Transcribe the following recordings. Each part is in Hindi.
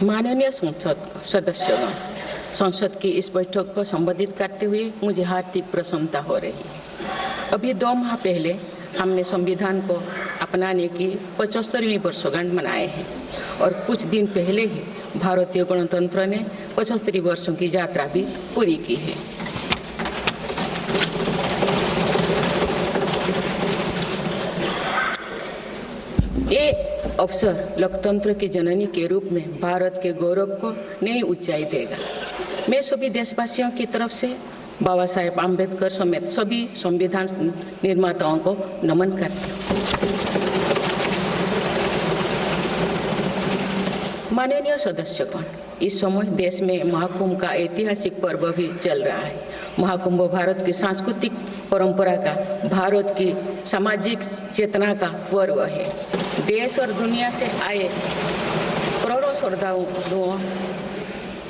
माननीय संसद सदस्यों, संसद की इस बैठक को संबोधित करते हुए मुझे हार्दिक प्रसन्नता हो रही है। अभी 2 माह पहले हमने संविधान को अपनाने की 75वीं वर्षगांठ मनाए हैं और कुछ दिन पहले ही भारतीय गणतंत्र ने 75 वर्षों की यात्रा भी पूरी की है। ये अवसर लोकतंत्र की जननी के रूप में भारत के गौरव को नई ऊंचाई देगा। मैं सभी देशवासियों की तरफ से बाबा साहेब आम्बेडकर समेत सभी संविधान निर्माताओं को नमन करती हूँ। माननीय सदस्यगण, इस समय देश में महाकुंभ का ऐतिहासिक पर्व भी चल रहा है। महाकुंभ भारत की सांस्कृतिक परंपरा का, भारत की सामाजिक चेतना का पर्व है। देश और दुनिया से आए करोड़ों श्रद्धालु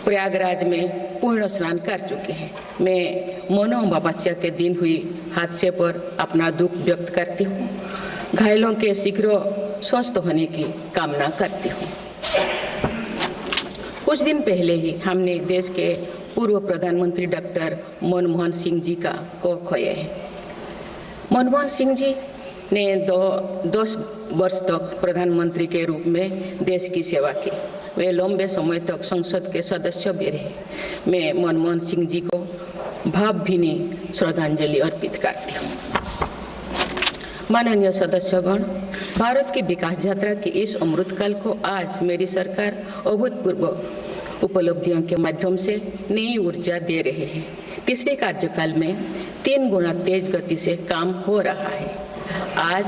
प्रयागराज में पूर्ण स्नान कर चुके हैं। मैं मोनो अमावस्या के दिन हुई हादसे पर अपना दुख व्यक्त करती हूँ। घायलों के शीघ्र स्वस्थ होने की कामना करती हूँ। कुछ दिन पहले ही हमने देश के पूर्व प्रधानमंत्री डॉक्टर मनमोहन सिंह जी को खोए हैं। मनमोहन सिंह जी ने 10 वर्ष तक प्रधानमंत्री के रूप में देश की सेवा की। वे लंबे समय तक संसद के सदस्य भी रहे। मैं मनमोहन सिंह जी को भावभीनी श्रद्धांजलि अर्पित करती हूँ। माननीय सदस्यगण, भारत की विकास यात्रा की इस अमृतकाल को आज मेरी सरकार अभूतपूर्व उपलब्धियों के माध्यम से नई ऊर्जा दे रही है। तीसरे कार्यकाल में 3 गुना तेज गति से काम हो रहा है। आज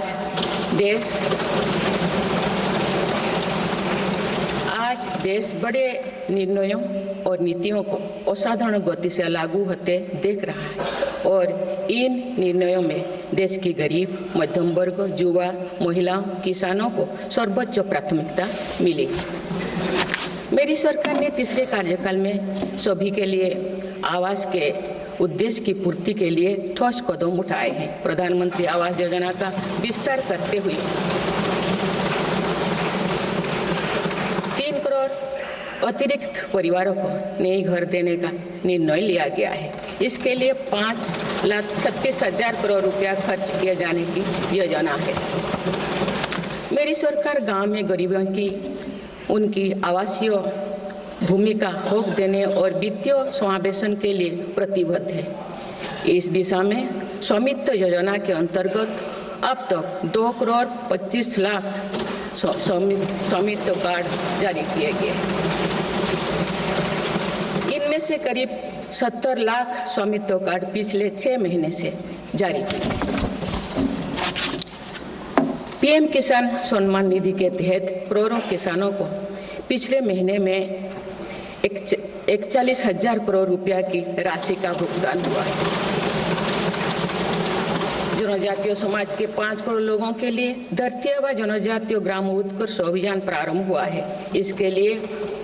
देश बड़े निर्णयों और नीतियों को असाधारण गति से लागू होते देख रहा है और इन निर्णयों में देश की गरीब, मध्यम वर्ग, युवा, महिलाओं, किसानों को सर्वोच्च प्राथमिकता मिली। मेरी सरकार ने तीसरे कार्यकाल में सभी के लिए आवास के उद्देश्य की पूर्ति के लिए ठोस कदम उठाए हैं। प्रधानमंत्री आवास योजना का विस्तार करते हुए 3 करोड़ अतिरिक्त परिवारों को नए घर देने का निर्णय लिया गया है। इसके लिए 5,36,000 करोड़ रुपया खर्च किए जाने की योजना है। मेरी सरकार गांव में गरीबों की उनकी आवासीय भूमि का हक देने और वित्तीय समावेशन के लिए प्रतिबद्ध है। इस दिशा में स्वामित्व योजना के अंतर्गत अब तक 2 करोड़ 25 लाख स्वामित्व कार्ड जारी किए गए। इनमें से करीब 70 लाख स्वामित्व कार्ड पिछले 6 महीने से जारी किए। पीएम किसान सम्मान निधि के तहत करोड़ों किसानों को पिछले महीने में 41,000 करोड़ रुपया की राशि का भुगतान हुआ है। जनजातीय समाज के 5 करोड़ लोगों के लिए धरती व जनजातीय ग्राम उत्कर्ष अभियान प्रारंभ हुआ है। इसके लिए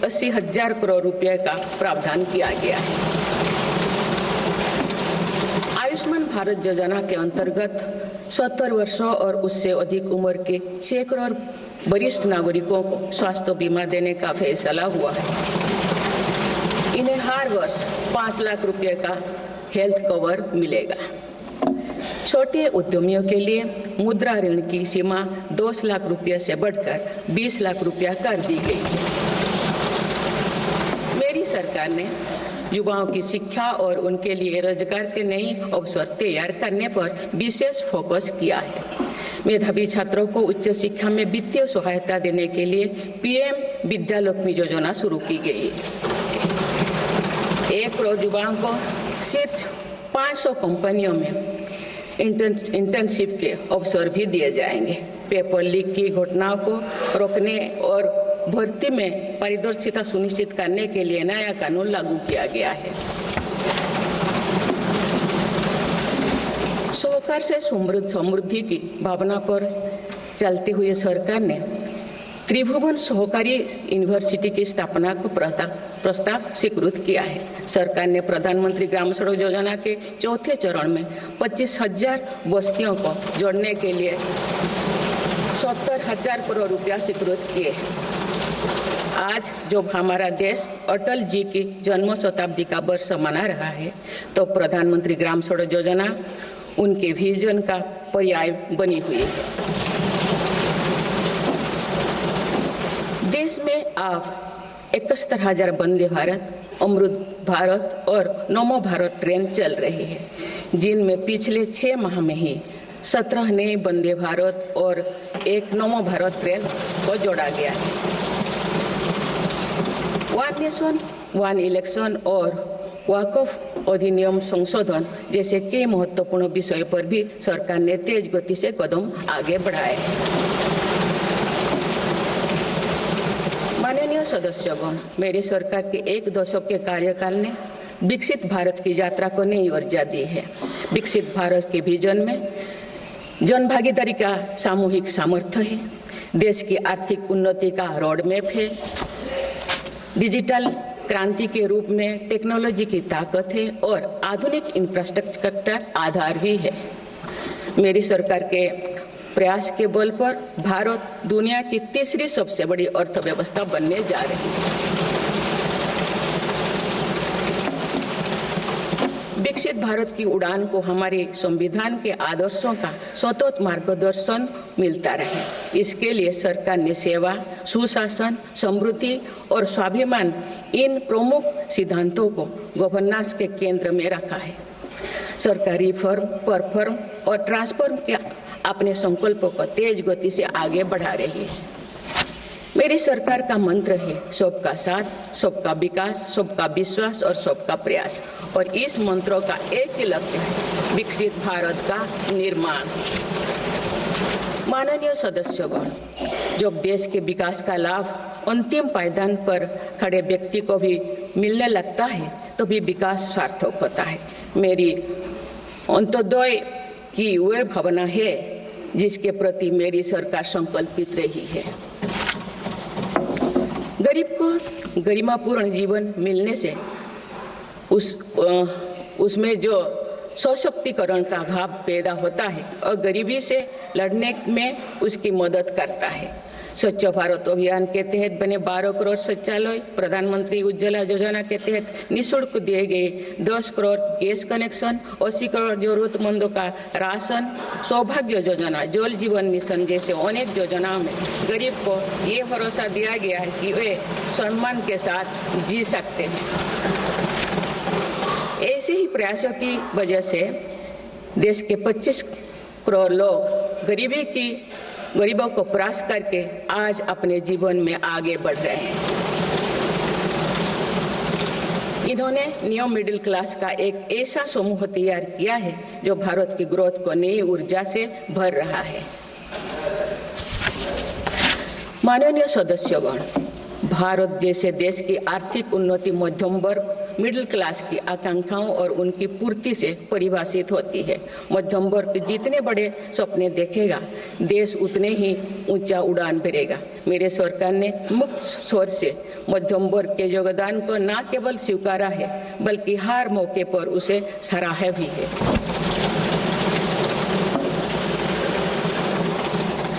80,000 करोड़ रुपये का प्रावधान किया गया है। आयुष्मान भारत योजना के अंतर्गत 70 वर्षों और उससे अधिक उम्र के 6 करोड़ वरिष्ठ नागरिकों को स्वास्थ्य बीमा देने का फैसला हुआ है। इन्हें हर वर्ष 5 लाख रुपए का हेल्थ कवर मिलेगा। छोटे उद्यमियों के लिए मुद्रा ऋण की सीमा 10 लाख रुपये से बढ़कर 20 लाख रुपया कर दी गई है। मेरी सरकार ने युवाओं की शिक्षा और उनके लिए रोजगार के नए अवसर तैयार करने पर विशेष फोकस किया है। मेधावी छात्रों को उच्च शिक्षा में वित्तीय सहायता देने के लिए पीएम विद्यालक्ष्मी योजना शुरू की गई है। 1 करोड़ युवाओं को शीर्ष 500 कंपनियों में इंटर्नशिप के अवसर भी दिए जाएंगे। पेपर लीक की घटनाओं को रोकने और भर्ती में पारदर्शिता सुनिश्चित करने के लिए नया कानून लागू किया गया है। सहकार से समृद्धि की भावना पर चलते हुए सरकार ने त्रिभुवन सहकारी यूनिवर्सिटी की स्थापना को प्रस्ताव स्वीकृत किया है। सरकार ने प्रधानमंत्री ग्राम सड़क योजना के 4थे चरण में 25,000 बस्तियों को जोड़ने के लिए 70,000 करोड़ रुपया स्वीकृत किए हैं। आज जब हमारा देश अटल जी की जन्म शताब्दी का वर्ष मना रहा है, तो प्रधानमंत्री ग्राम सड़क योजना उनके विजन का पर्याय बनी हुई है। देश में अब 71,000 वंदे भारत, अमृत भारत और नमो भारत ट्रेन चल रही है, जिनमें पिछले 6 माह में ही 17 नए वंदे भारत और एक नमो भारत ट्रेन को जोड़ा गया है। वन नेशन वन इलेक्शन और वक्फ अधिनियम संशोधन जैसे कई महत्वपूर्ण विषय पर भी सरकार ने तेज गति से कदम आगे बढ़ाए हैं। माननीय सदस्यगण, मेरी सरकार के 1 दशक के कार्यकाल ने विकसित भारत की यात्रा को नई ऊर्जा दी है। विकसित भारत के विजन में जन भागीदारी का सामूहिक सामर्थ्य है, देश की आर्थिक उन्नति का रोड मैप है, डिजिटल क्रांति के रूप में टेक्नोलॉजी की ताकत है और आधुनिक इंफ्रास्ट्रक्चर आधार भी है। मेरी सरकार के प्रयास के बल पर भारत दुनिया की तीसरी सबसे बड़ी अर्थव्यवस्था बनने जा रही है। विकसित भारत की उड़ान को हमारे संविधान के आदर्शों का सतत मार्गदर्शन मिलता रहे, इसके लिए सरकार ने सेवा, सुशासन, समृद्धि और स्वाभिमान इन प्रमुख सिद्धांतों को गवर्नेंस के केंद्र में रखा है। सरकार रिफॉर्म, परफॉर्म और ट्रांसफॉर्म के अपने संकल्पों को तेज गति से आगे बढ़ा रही है। मेरी सरकार का मंत्र है सबका साथ, सबका विकास, सबका विश्वास और सबका प्रयास, और इस मंत्रों का एक ही लक्ष्य है, विकसित भारत का निर्माण। माननीय सदस्यगण, जब देश के विकास का लाभ अंतिम पायदान पर खड़े व्यक्ति को भी मिलने लगता है, तो भी विकास सार्थक होता है। मेरी अंत्योदय की वह भावना है जिसके प्रति मेरी सरकार संकल्पित रही है। गरीब को गरिमापूर्ण जीवन मिलने से उसमें जो सशक्तिकरण का भाव पैदा होता है और गरीबी से लड़ने में उसकी मदद करता है। स्वच्छ भारत अभियान के तहत बने 12 करोड़ शौचालय, प्रधानमंत्री उज्ज्वला योजना के तहत निःशुल्क दिए गए 10 करोड़ गैस कनेक्शन, 80 करोड़ जरूरतमंदों का राशन, सौभाग्य योजना, जल जीवन मिशन जैसे अनेक योजनाओं में गरीब को ये भरोसा दिया गया है कि वे सम्मान के साथ जी सकते हैं। ऐसे ही प्रयासों की वजह से देश के 25 करोड़ लोग गरीबों को परास्त करके आज अपने जीवन में आगे बढ़ रहे हैं। इन्होंने न्यू मिडिल क्लास का एक ऐसा समूह तैयार किया है जो भारत की ग्रोथ को नई ऊर्जा से भर रहा है। माननीय सदस्यगण, भारत जैसे देश की आर्थिक उन्नति मध्यम वर्ग, मिडिल क्लास की आकांक्षाओं और उनकी पूर्ति से परिभाषित होती है। मध्यम वर्ग जितने बड़े सपने देखेगा, देश उतने ही ऊंचा उड़ान भरेगा। मेरे सरकार ने मुक्त स्वर से मध्यम वर्ग के योगदान को न केवल स्वीकारा है, बल्कि हर मौके पर उसे सराहा भी है।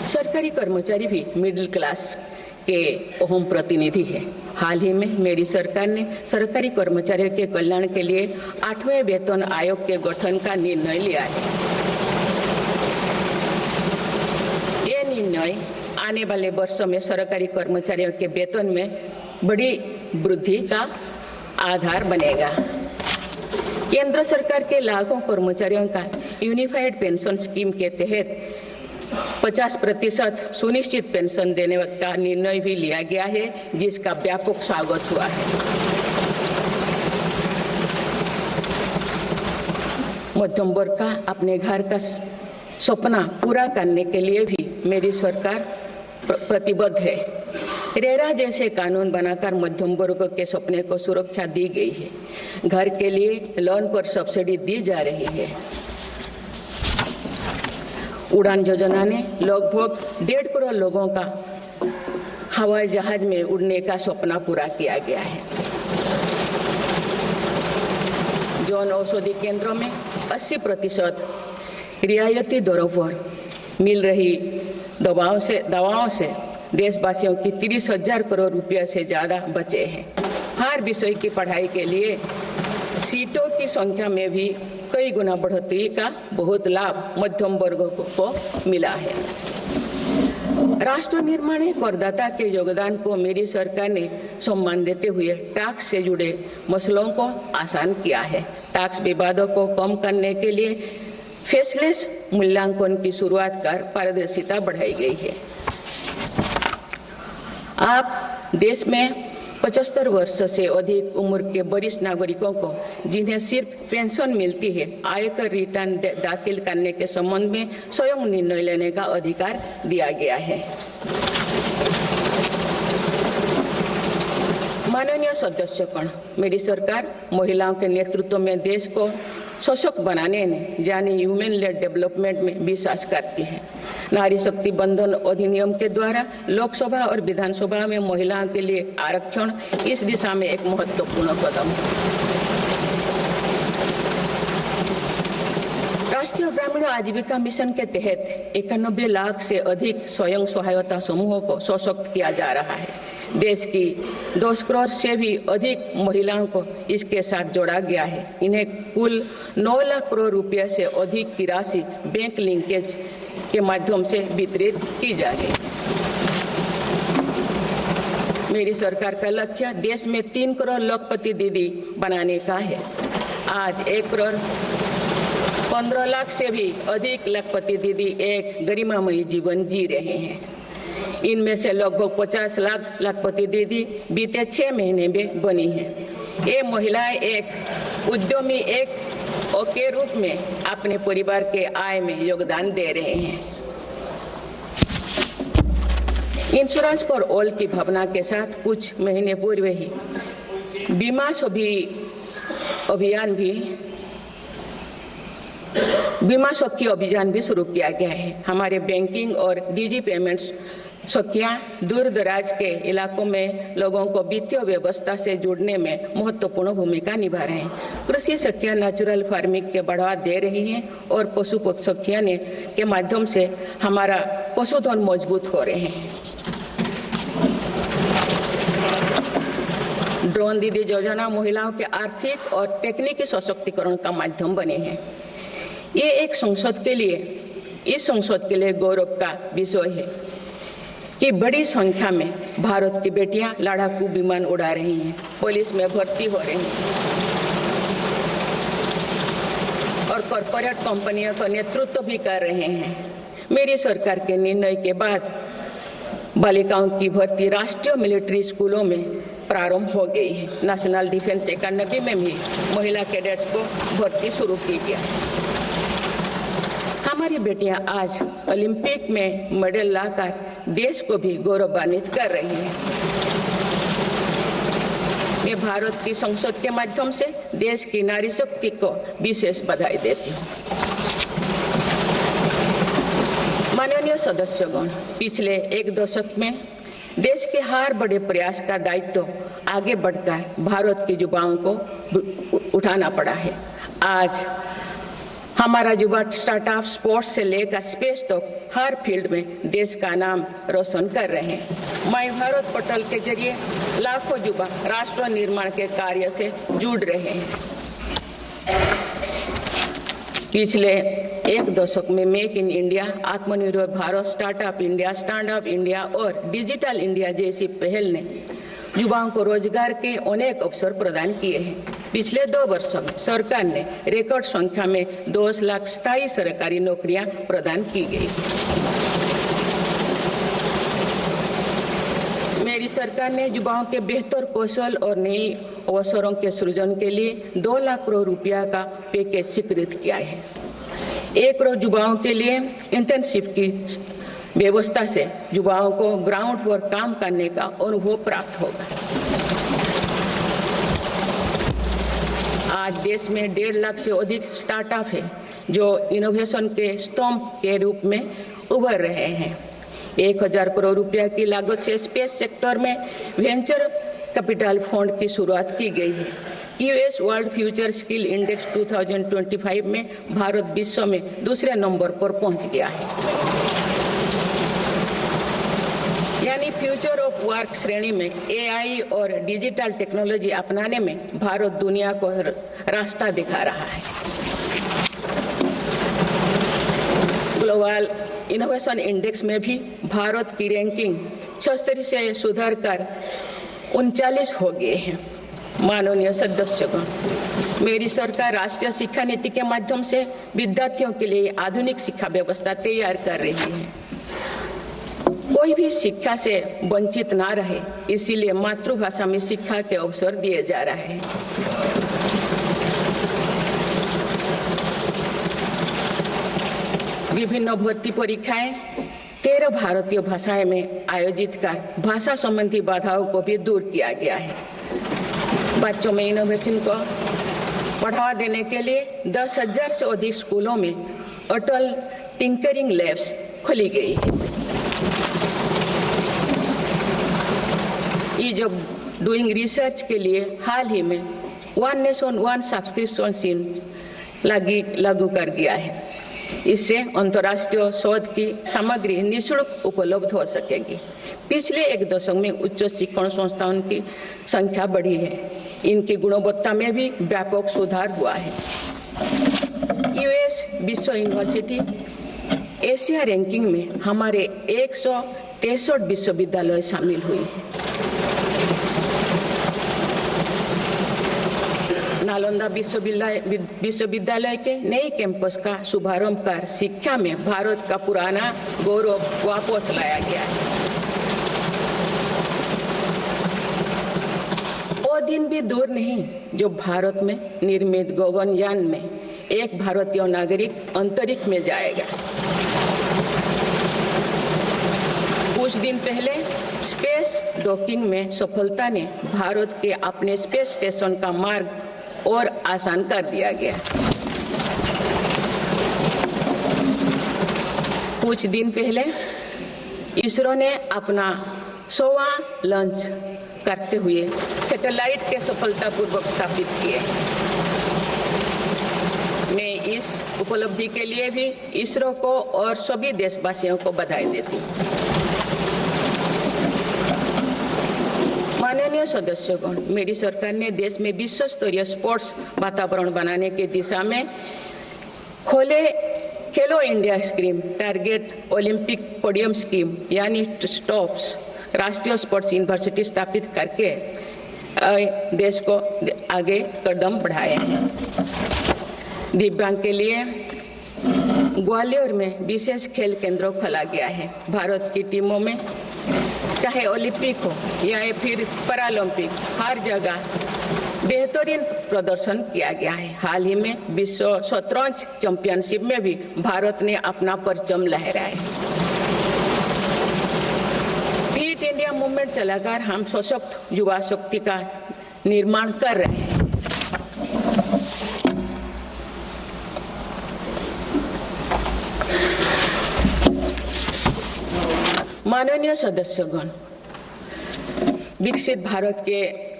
सरकारी कर्मचारी भी मिडिल क्लास के अहम प्रतिनिधि है। हाल ही में मेरी सरकार ने सरकारी कर्मचारियों के कल्याण के लिए 8वें वेतन आयोग के गठन का निर्णय लिया है। ये निर्णय आने वाले वर्षों में सरकारी कर्मचारियों के वेतन में बड़ी वृद्धि का आधार बनेगा। केंद्र सरकार के लाखों कर्मचारियों का यूनिफाइड पेंशन स्कीम के तहत 50% सुनिश्चित पेंशन देने का निर्णय भी लिया गया है, जिसका व्यापक स्वागत हुआ है। मध्यम वर्ग का अपने घर का सपना पूरा करने के लिए भी मेरी सरकार प्रतिबद्ध है। रेरा जैसे कानून बनाकर मध्यम वर्ग के सपने को सुरक्षा दी गई है। घर के लिए लोन पर सब्सिडी दी जा रही है। उड़ान योजना ने लगभग 1.5 करोड़ लोगों का हवाई जहाज में उड़ने का सपना पूरा किया गया है। जन औषधि केंद्रों में 80% रियायती दरों पर मिल रही दवाओं से देशवासियों की 30,000 करोड़ रुपया से ज़्यादा बचे हैं। हर विषय की पढ़ाई के लिए सीटों की संख्या में भी कई गुना बढ़ोतरी का बहुत लाभ मध्यम वर्ग को मिला है। राष्ट्र निर्माण में करदाता के योगदान को मेरी सरकार ने सम्मान देते हुए टैक्स से जुड़े मसलों को आसान किया है। टैक्स विवादों को कम करने के लिए फेसलेस मूल्यांकन की शुरुआत कर पारदर्शिता बढ़ाई गई है। आप देश में 75 वर्ष से अधिक उम्र के वरिष्ठ नागरिकों को जिन्हें सिर्फ पेंशन मिलती है, आयकर रिटर्न दाखिल करने के संबंध में स्वयं निर्णय लेने का अधिकार दिया गया है। माननीय सदस्यगण, मेरी सरकार महिलाओं के नेतृत्व में देश को सशक्त बनाने में यानी ह्यूमन लेड डेवलपमेंट में विश्वास करती है। नारी शक्ति बंधन अधिनियम के द्वारा लोकसभा और विधानसभा में महिलाओं के लिए आरक्षण इस दिशा में एक महत्वपूर्ण कदम है। राष्ट्रीय ग्रामीण आजीविका मिशन के तहत 91 लाख से अधिक स्वयं सहायता समूहों को सशक्त किया जा रहा है। देश की 2 करोड़ से भी अधिक महिलाओं को इसके साथ जोड़ा गया है। इन्हें कुल 9 लाख करोड़ रुपये से अधिक की राशि बैंक लिंकेज के माध्यम से वितरित की जा रही है। मेरी सरकार का लक्ष्य देश में 3 करोड़ लखपति दीदी बनाने का है। आज 1 करोड़ 15 लाख से भी अधिक लखपति दीदी एक गरिमामयी जीवन जी रहे हैं। इनमें से लगभग 50 लाख लखपति दीदी बीते 6 महीने में बनी हैं। ये महिलाएं एक उद्यमी के रूप में अपने परिवार के आय में योगदान दे रहे हैं। इंश्योरेंस फॉर ऑल की भावना के साथ कुछ महीने पूर्व ही बीमा सखी अभियान भी शुरू किया गया है। हमारे बैंकिंग और डिजी पेमेंट्स सखियां दूर दराज के इलाकों में लोगों को वित्तीय व्यवस्था से जुड़ने में महत्वपूर्ण भूमिका निभा रहे हैं। कृषि सखियां नेचुरल फार्मिंग के बढ़ावा दे रही हैं और पशु सखियां के माध्यम से हमारा पशुधन मजबूत हो रहे हैं। ड्रोन दीदी योजना महिलाओं के आर्थिक और तकनीकी सशक्तिकरण का माध्यम बने हैं। ये इस संसद के लिए गौरव का विषय है कि बड़ी संख्या में भारत की बेटियां लड़ाकू विमान उड़ा रही हैं, पुलिस में भर्ती हो रही हैं और कॉरपोरेट कंपनियों का नेतृत्व भी कर रहे हैं। मेरी सरकार के निर्णय के बाद बालिकाओं की भर्ती राष्ट्रीय मिलिट्री स्कूलों में प्रारंभ हो गई है। नेशनल डिफेंस एकेडमी में भी महिला कैडेट्स को भर्ती शुरू की गई है। हमारी बेटियां आज ओलंपिक में मेडल लाकर देश को भी गौरवान्वित कर रही हैं। मैं भारत की संसद के माध्यम से देश की नारी शक्ति को विशेष बधाई देती हूँ। माननीय सदस्यगण, पिछले 1 दशक में देश के हर बड़े प्रयास का दायित्व आगे बढ़कर भारत के युवाओं को उठाना पड़ा है। आज हमारा युवा स्टार्टअप स्पोर्ट्स से लेकर स्पेस तक हर फील्ड में देश का नाम रोशन कर रहे हैं। माय भारत पोर्टल के जरिए लाखों युवा राष्ट्र निर्माण के कार्य से जुड़ रहे हैं। पिछले 1 दशक में मेक इन इंडिया, आत्मनिर्भर Bharat, startup India, stand up India और डिजिटल इंडिया जैसी पहल ने युवाओं को रोजगार के अनेक अवसर प्रदान किए हैं। पिछले 2 वर्षों में सरकार ने रिकॉर्ड संख्या में 2 लाख स्थायी सरकारी नौकरियां प्रदान की गई। मेरी सरकार ने युवाओं के बेहतर कौशल और नई अवसरों के सृजन के लिए 2 लाख करोड़ रुपया का पैकेज स्वीकृत किया है। 1 करोड़ युवाओं के लिए इंटर्नशिप की व्यवस्था से युवाओं को ग्राउंड पर काम करने का अनुभव प्राप्त होगा। आज देश में 1.5 लाख से अधिक स्टार्टअप है जो इनोवेशन के स्तंभ के रूप में उभर रहे हैं। 1000 करोड़ रुपया की लागत से स्पेस सेक्टर में वेंचर कैपिटल फंड की शुरुआत की गई है। US world future skill index 2025 में भारत विश्व में दूसरे नंबर पर पहुंच गया है। यह यानी फ्यूचर ऑफ वर्क श्रेणी में एआई और डिजिटल टेक्नोलॉजी अपनाने में भारत दुनिया को रास्ता दिखा रहा है। ग्लोबल इनोवेशन इंडेक्स में भी भारत की रैंकिंग 76 से सुधरकर 39 हो गए हैं। माननीय सदस्यगण, मेरी सरकार राष्ट्रीय शिक्षा नीति के माध्यम से विद्यार्थियों के लिए आधुनिक शिक्षा व्यवस्था तैयार कर रही है। कोई भी शिक्षा से वंचित ना रहे, इसीलिए मातृभाषा में शिक्षा के अवसर दिए जा रहे हैं। विभिन्न भर्ती परीक्षाएं 13 भारतीय भाषाएं में आयोजित कर भाषा संबंधी बाधाओं को भी दूर किया गया है। बच्चों में इनोवेशन को बढ़ावा देने के लिए 10,000 से अधिक स्कूलों में अटल टिंकरिंग लैब्स खोली गई है। ईज ऑफ डूइंग रिसर्च के लिए हाल ही में one nation one subscription scheme लागू कर दिया है। इससे अंतर्राष्ट्रीय शोध की सामग्री निःशुल्क उपलब्ध हो सकेगी। पिछले एक दशक में उच्च शिक्षण संस्थाओं की संख्या बढ़ी है। इनकी गुणवत्ता में भी व्यापक सुधार हुआ है। यूएस विश्व यूनिवर्सिटी एशिया रैंकिंग में हमारे 163 विश्वविद्यालय शामिल हुई है। नालंदा विश्वविद्यालय के नए कैंपस का शुभारंभ कर शिक्षा में भारत का पुराना गौरव वापस लाया गया है। वो दिन भी दूर नहीं जो भारत में निर्मित गगनयान में एक भारतीय नागरिक अंतरिक्ष में जाएगा। कुछ दिन पहले स्पेस डॉकिंग में सफलता ने भारत के अपने स्पेस स्टेशन का मार्ग और आसान कर दिया गया। कुछ दिन पहले इसरो ने अपना 100वां लॉन्च करते हुए सैटेलाइट के सफलतापूर्वक स्थापित किए। मैं इस उपलब्धि के लिए भी इसरो को और सभी देशवासियों को बधाई देती हूँ। माननीय सदस्यगण, मेरी सरकार ने देश में विश्व स्तरीय स्पोर्ट्स वातावरण बनाने की दिशा में खेलो India scheme, target Olympic podium scheme यानी स्टॉप्स राष्ट्रीय स्पोर्ट्स यूनिवर्सिटी स्थापित करके देश को आगे कदम बढ़ाया है। दिव्यांग के लिए ग्वालियर में विशेष खेल केंद्र खोला गया है। भारत की टीमों में चाहे ओलंपिक हो या फिर पैरालंपिक, हर जगह बेहतरीन प्रदर्शन किया गया है। हाल ही में विश्व शतरंज चैंपियनशिप में भी भारत ने अपना परचम लहराया। फिट इंडिया मूवमेंट चलाकर हम सशक्त युवा शक्ति का निर्माण कर रहे हैं। माननीय सदस्यगण, विकसित भारत के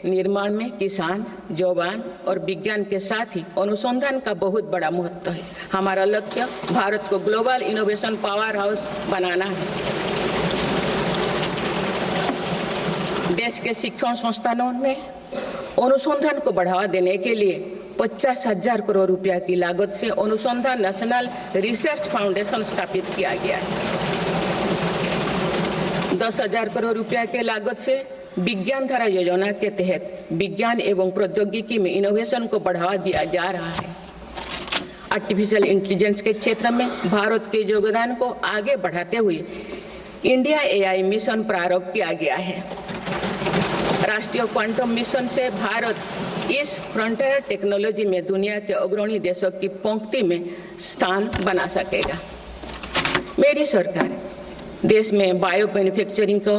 निर्माण में किसान, जवान और विज्ञान के साथ ही अनुसंधान का बहुत बड़ा महत्व है। हमारा लक्ष्य भारत को ग्लोबल इनोवेशन पावर हाउस बनाना है। देश के शिक्षण संस्थानों में अनुसंधान को बढ़ावा देने के लिए 50,000 करोड़ रुपया की लागत से अनुसंधान नेशनल रिसर्च फाउंडेशन स्थापित किया गया है। 10,000 करोड़ रुपया के लागत से विज्ञान धारा योजना के तहत विज्ञान एवं प्रौद्योगिकी में इनोवेशन को बढ़ावा दिया जा रहा है। आर्टिफिशियल इंटेलिजेंस के क्षेत्र में भारत के योगदान को आगे बढ़ाते हुए इंडिया एआई मिशन प्रारंभ किया गया है। राष्ट्रीय क्वांटम मिशन से भारत इस फ्रंटियर टेक्नोलॉजी में दुनिया के अग्रणी देशों की पंक्ति में स्थान बना सकेगा। मेरी सरकार देश में बायो मैन्युफैक्चरिंग को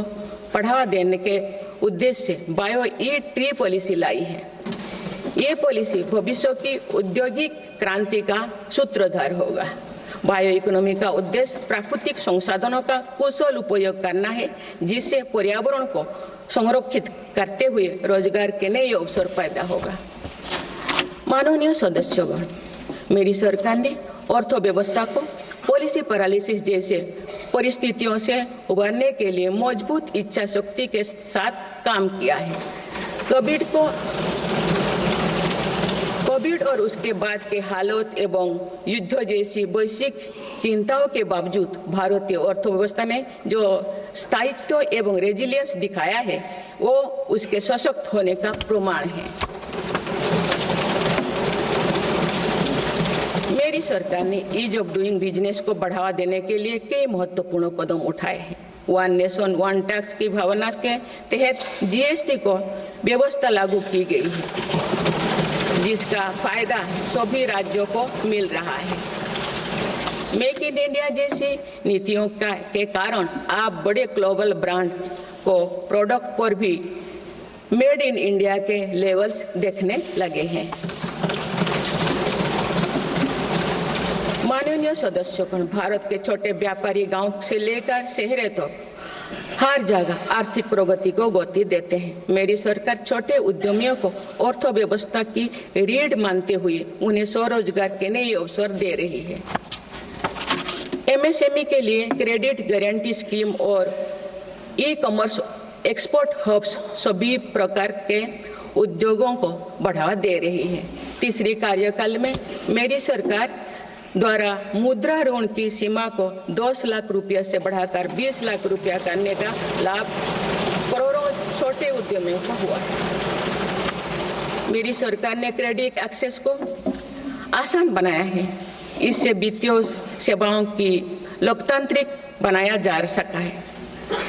बढ़ावा देने के उद्देश्य से बायो ई-ट्री पॉलिसी लाई है। ये पॉलिसी भविष्य की औद्योगिक क्रांति का सूत्रधार होगा। बायो इकोनॉमी का उद्देश्य प्राकृतिक संसाधनों का कुशल उपयोग करना है, जिससे पर्यावरण को संरक्षित करते हुए रोजगार के नए अवसर पैदा होगा। माननीय सदस्यगण, मेरी सरकार ने अर्थव्यवस्था को पॉलिसी पैरालिसिस जैसे परिस्थितियों से उबरने के लिए मजबूत इच्छा शक्ति के साथ काम किया है। कोविड और उसके बाद के हालात एवं युद्ध जैसी वैश्विक चिंताओं के बावजूद भारतीय अर्थव्यवस्था ने जो स्थायित्व एवं रेजिलियंस दिखाया है वो उसके सशक्त होने का प्रमाण है। मेरी सरकार ने ईज ऑफ डूइंग बिजनेस को बढ़ावा देने के लिए कई महत्वपूर्ण कदम उठाए हैं। वन नेशन वन टैक्स की भावना के तहत जीएसटी को व्यवस्था लागू की गई है, जिसका फायदा सभी राज्यों को मिल रहा है। मेक इन इंडिया जैसी नीतियों के कारण आप बड़े ग्लोबल ब्रांड को प्रोडक्ट पर भी मेड इन इंडिया के लेवल्स देखने लगे हैं। माननीय सदस्यगण, भारत के छोटे व्यापारी गांव से लेकर शहरों तक हर जगह आर्थिक प्रगति को गति देते हैं। मेरी सरकार छोटे उद्यमियों को अर्थव्यवस्था की रीढ़ मानते हुए उन्हें स्वरोजगार के नए अवसर दे रही है। एमएसएमई के लिए क्रेडिट गारंटी स्कीम और ई कॉमर्स एक्सपोर्ट हब्स सभी प्रकार के उद्योगों को बढ़ावा दे रही है। तीसरी कार्यकाल में मेरी सरकार द्वारा मुद्रा ऋण की सीमा को 10 लाख रुपये से बढ़ाकर 20 लाख रुपया करने का लाभ करोड़ों छोटे उद्यमियों को हुआ है। मेरी सरकार ने क्रेडिट एक्सेस को आसान बनाया है। इससे वित्तीय सेवाओं की लोकतांत्रिक बनाया जा सका है।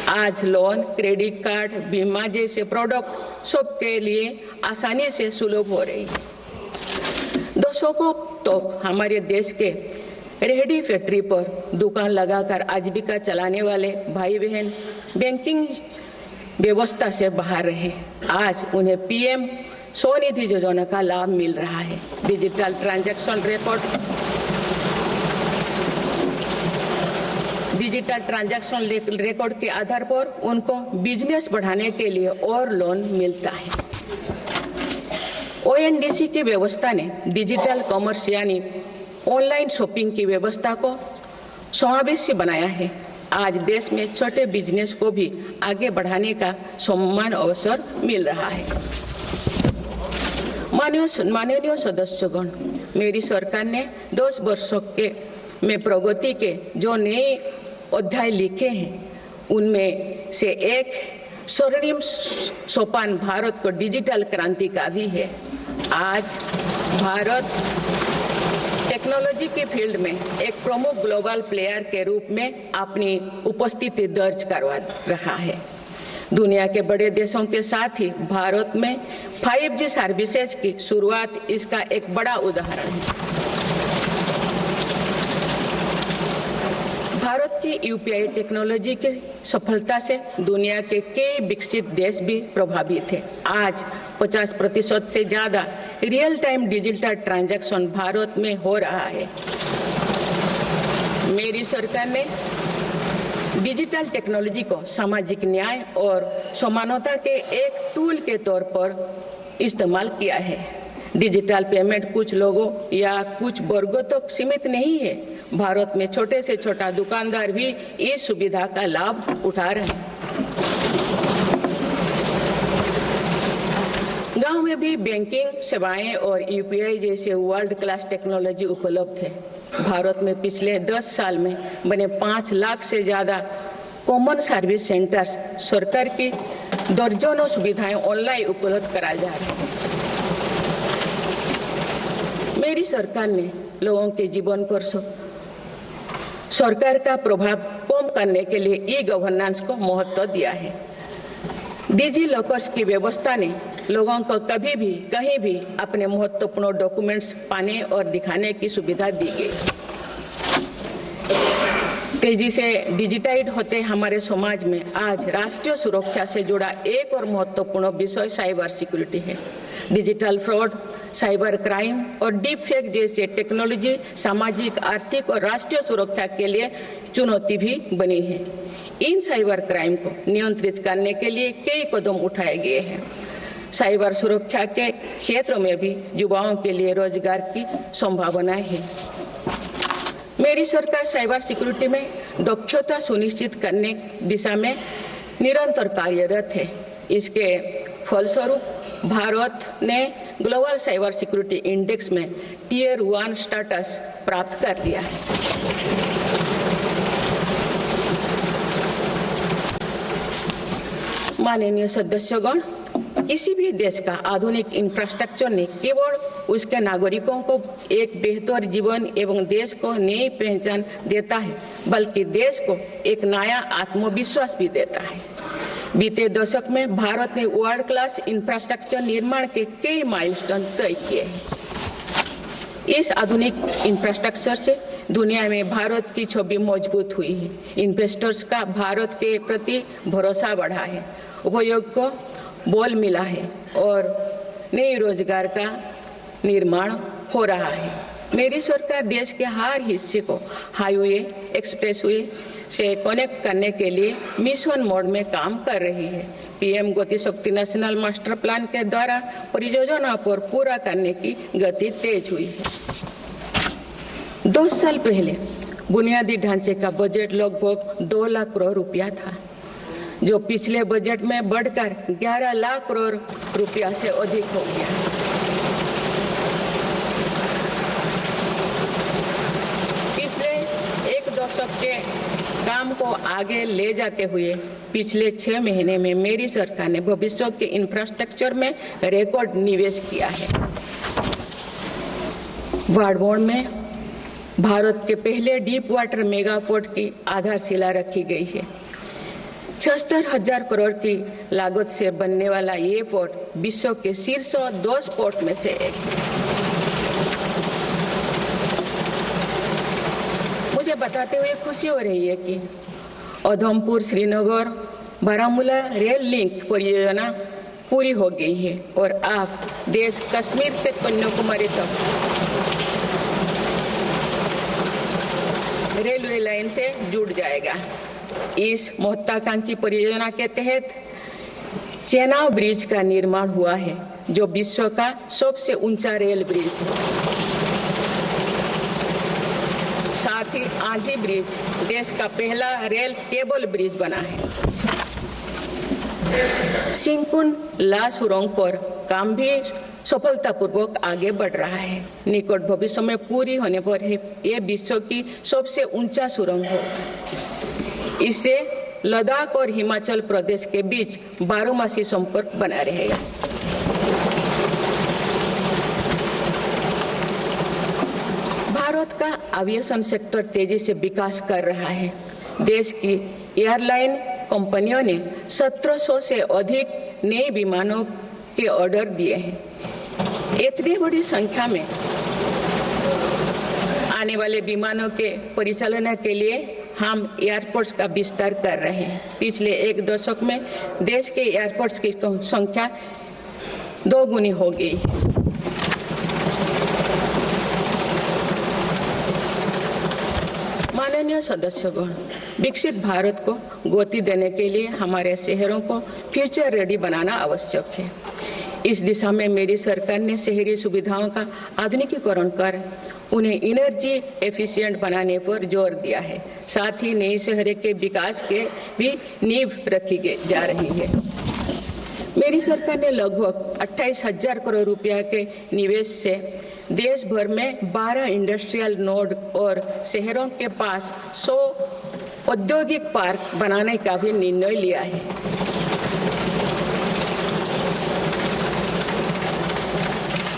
आज लोन, क्रेडिट कार्ड, बीमा जैसे प्रोडक्ट सबके लिए आसानी से सुलभ हो रही है। दशकों तो हमारे देश के रेहड़ी फैक्ट्री पर दुकान लगाकर आजीविका चलाने वाले भाई बहन बैंकिंग व्यवस्था से बाहर रहे। आज उन्हें पीएम स्वनिधि योजना का लाभ मिल रहा है। डिजिटल ट्रांजैक्शन रिकॉर्ड के आधार पर उनको बिजनेस बढ़ाने के लिए और लोन मिलता है। ओएनडीसी की व्यवस्था ने डिजिटल कॉमर्स यानी ऑनलाइन शॉपिंग की व्यवस्था को समावेशी बनाया है। आज देश में छोटे बिजनेस को भी आगे बढ़ाने का समान अवसर मिल रहा है। माननीय सदस्यगण, मेरी सरकार ने 10 वर्षों में प्रगति के जो नए अध्याय लिखे हैं उनमें से एक स्वर्णिम सोपान भारत को डिजिटल क्रांति का भी है। आज भारत टेक्नोलॉजी के फील्ड में एक प्रमुख ग्लोबल प्लेयर के रूप में अपनी उपस्थिति दर्ज करवा रहा है। दुनिया के बड़े देशों के साथ ही भारत में 5G सर्विसेज की शुरुआत इसका एक बड़ा उदाहरण है। भारत की यूपीआई टेक्नोलॉजी की सफलता से दुनिया के कई विकसित देश भी प्रभावित हैं। आज 50% से ज्यादा real time digital transaction Bharat में हो रहा है। मेरी सरकार ने डिजिटल टेक्नोलॉजी को सामाजिक न्याय और समानता के एक टूल के तौर पर इस्तेमाल किया है। डिजिटल पेमेंट कुछ लोगों या कुछ वर्गों तक सीमित नहीं है। भारत में छोटे से छोटा दुकानदार भी इस सुविधा का लाभ उठा रहे हैं। गांव में भी बैंकिंग सेवाएं और यूपीआई जैसे वर्ल्ड क्लास टेक्नोलॉजी उपलब्ध है। भारत में पिछले 10 साल में बने 5 लाख से ज्यादा कॉमन सर्विस सेंटर्स सरकार की दर्जनों सुविधाएं ऑनलाइन उपलब्ध कराई जा रही हैं। मेरी सरकार ने लोगों के जीवन पर सरकार का प्रभाव कम करने के लिए ई गवर्नेंस को महत्व दिया है। डिजी लॉकर्स की व्यवस्था ने लोगों को कभी भी कहीं भी अपने महत्वपूर्ण डॉक्यूमेंट्स पाने और दिखाने की सुविधा दी गई। तेजी से डिजिटाइज होते हमारे समाज में आज राष्ट्रीय सुरक्षा से जुड़ा एक और महत्वपूर्ण विषय साइबर सिक्योरिटी है। डिजिटल फ्रॉड, साइबर क्राइम और डीप फेक जैसे टेक्नोलॉजी सामाजिक, आर्थिक और राष्ट्रीय सुरक्षा के लिए चुनौती भी बनी है। इन साइबर क्राइम को नियंत्रित करने के लिए कई कदम उठाए गए हैं। साइबर सुरक्षा के क्षेत्र में भी युवाओं के लिए रोजगार की संभावनाएं हैं। मेरी सरकार साइबर सिक्योरिटी में दक्षता सुनिश्चित करने दिशा में निरंतर कार्यरत है। इसके फलस्वरूप भारत ने ग्लोबल साइबर सिक्योरिटी इंडेक्स में टियर 1 स्टेटस प्राप्त कर लिया है। माननीय सदस्यगण, किसी भी देश का आधुनिक इंफ्रास्ट्रक्चर ने केवल उसके नागरिकों को एक बेहतर जीवन एवं देश को नई पहचान देता है, बल्कि देश को एक नया आत्मविश्वास भी देता है। बीते दशक में भारत ने वर्ल्ड क्लास इंफ्रास्ट्रक्चर निर्माण के कई माइलस्टोन तय किए हैं। इस आधुनिक इंफ्रास्ट्रक्चर से दुनिया में भारत की छवि मजबूत हुई है। इन्वेस्टर्स का भारत के प्रति भरोसा बढ़ा है, उपयोग को बल मिला है और नए रोजगार का निर्माण हो रहा है। मेरी सरकार देश के हर हिस्से को हाईवे, एक्सप्रेसवे से कनेक्ट करने के लिए मिशन मोड में काम कर रही है। पीएम गति शक्ति नेशनल मास्टर प्लान के द्वारा परियोजना पर पूरा करने की गति तेज हुई है। 2 साल पहले बुनियादी ढांचे का बजट लगभग 2 लाख करोड़ रुपया था, जो पिछले बजट में बढ़कर 11 लाख करोड़ रुपया से अधिक हो गया। पिछले 1 दशक के काम को आगे ले जाते हुए पिछले 6 महीने में मेरी सरकार ने भविष्य के इंफ्रास्ट्रक्चर में रिकॉर्ड निवेश किया है। वाडबोर्ड में भारत के पहले डीप वाटर मेगा पोर्ट की आधारशिला रखी गई है। 76,000 करोड़ की लागत से बनने वाला ये पोर्ट विश्व के शीर्ष 10 पोर्ट में से एक है। मुझे बताते हुए खुशी हो रही है कि उधमपुर श्रीनगर बारामूला रेल लिंक परियोजना पूरी हो गई है और अब देश कश्मीर से कन्याकुमारी तक रेलवे लाइन से जुड़ जाएगा। इस महत्वाकांक्षी परियोजना के तहत चेनाब ब्रिज का निर्माण हुआ है, जो विश्व का सबसे ऊंचा रेल ब्रिज है। साथ ही आंधी ब्रिज देश का पहला रेल केबल ब्रिज बना है। सिंकुन ला सुरंग पर काम भी सफलतापूर्वक आगे बढ़ रहा है। निकट भविष्य में पूरी होने पर यह विश्व की सबसे ऊंचा सुरंग होगा। इससे लद्दाख और हिमाचल प्रदेश के बीच 12मासी संपर्क बना रहेगा। भारत का एविएशन सेक्टर तेजी से विकास कर रहा है। देश की एयरलाइन कंपनियों ने 1700 से अधिक नए विमानों के ऑर्डर दिए हैं। इतनी बड़ी संख्या में आने वाले विमानों के परिचालन के लिए हम एयरपोर्ट्स का विस्तार कर रहे हैं। पिछले 1 दशक में देश के एयरपोर्ट्स की संख्या 2 गुनी हो गई। माननीय सदस्यगण, विकसित भारत को गति देने के लिए हमारे शहरों को फ्यूचर रेडी बनाना आवश्यक है। इस दिशा में मेरी सरकार ने शहरी सुविधाओं का आधुनिकीकरण कर उन्हें एनर्जी एफिशिएंट बनाने पर जोर दिया है। साथ ही नए शहर के विकास के भी नींव रखी जा रही है। मेरी सरकार ने लगभग 28,000 करोड़ रुपया के निवेश से देश भर में 12 इंडस्ट्रियल नोड और शहरों के पास 100 औद्योगिक पार्क बनाने का भी निर्णय लिया है।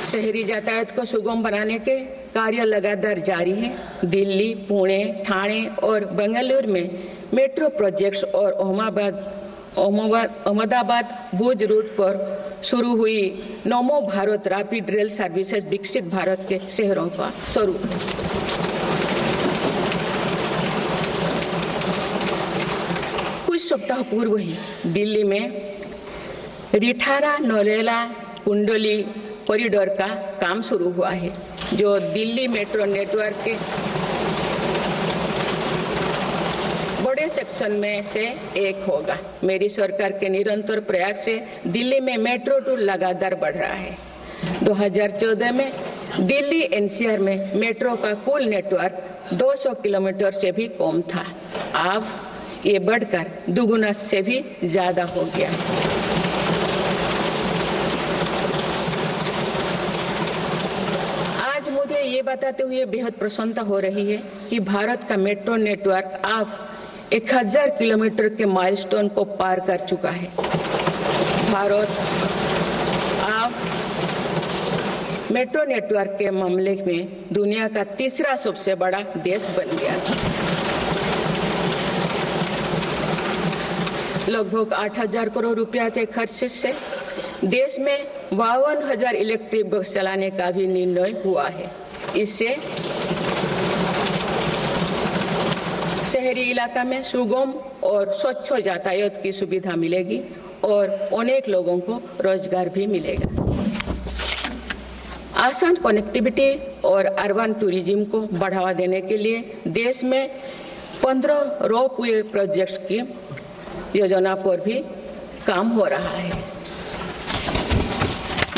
शहरी यातायात को सुगम बनाने के कार्य लगातार जारी है। दिल्ली, पुणे, ठाणे और बेंगलुरु में मेट्रो प्रोजेक्ट्स और अहमदाबाद भुज रूट पर शुरू हुई नमो भारत रैपिड रेल सर्विसेज विकसित भारत के शहरों का स्वरूप है। कुछ सप्ताह पूर्व ही दिल्ली में रिठारा नरेला कुंडली कॉरिडोर का काम शुरू हुआ है, जो दिल्ली मेट्रो नेटवर्क के बड़े सेक्शन में से एक होगा। मेरी सरकार के निरंतर प्रयास से दिल्ली में मेट्रो टूर लगातार बढ़ रहा है। 2014 में दिल्ली एनसीआर में मेट्रो का कुल नेटवर्क 200 किलोमीटर से भी कम था। अब ये बढ़कर दुगुना से भी ज्यादा हो गया है। आज मुझे ये बताते हुए बेहद प्रसन्नता हो रही है कि भारत का मेट्रो नेटवर्क अब 1000 किलोमीटर के माइलस्टोन को पार कर चुका है। भारत अब मेट्रो नेटवर्क के मामले में दुनिया का तीसरा सबसे बड़ा देश बन गया है। लगभग 8000 करोड़ रुपया के खर्च से देश में 52,000 इलेक्ट्रिक बस चलाने का भी निर्णय हुआ है। इससे शहरी इलाका में सुगम और स्वच्छ यातायात की सुविधा मिलेगी और अनेक लोगों को रोजगार भी मिलेगा। आसान कनेक्टिविटी और अर्बन टूरिज्म को बढ़ावा देने के लिए देश में 15 रोपवे प्रोजेक्ट्स की योजना पर भी काम हो रहा है।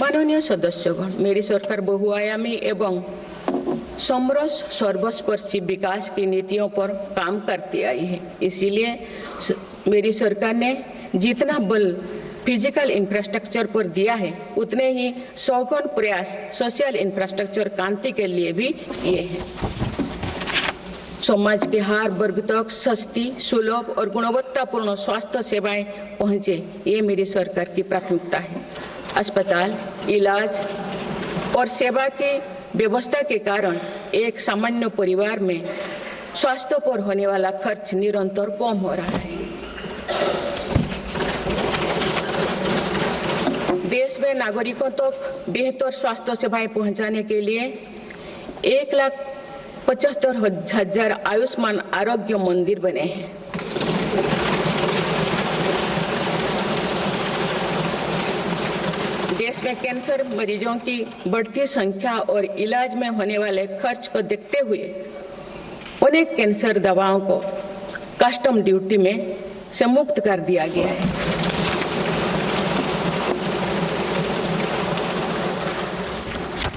माननीय सदस्यगण, मेरी सरकार बहुआयामी एवं समरस सर्वस्पर्शी विकास की नीतियों पर काम करती आई है। इसीलिए मेरी सरकार ने जितना बल फिजिकल इंफ्रास्ट्रक्चर पर दिया है, उतने ही सौगन प्रयास सोशल इंफ्रास्ट्रक्चर क्रांति के लिए भी किए हैं। समाज के हर वर्ग तक सस्ती, सुलभ और गुणवत्तापूर्ण स्वास्थ्य सेवाएं पहुंचे, ये मेरी सरकार की प्राथमिकता है। अस्पताल, इलाज और सेवा की व्यवस्था के कारण एक सामान्य परिवार में स्वास्थ्य पर होने वाला खर्च निरंतर कम हो रहा है। देश में नागरिकों तक बेहतर स्वास्थ्य सेवाएं पहुंचाने के लिए 1,75,000 आयुष्मान आरोग्य मंदिर बने हैं। देश में कैंसर मरीजों की बढ़ती संख्या और इलाज में होने वाले खर्च को देखते हुए अनेक कैंसर दवाओं को कस्टम ड्यूटी में से मुक्त कर दिया गया है।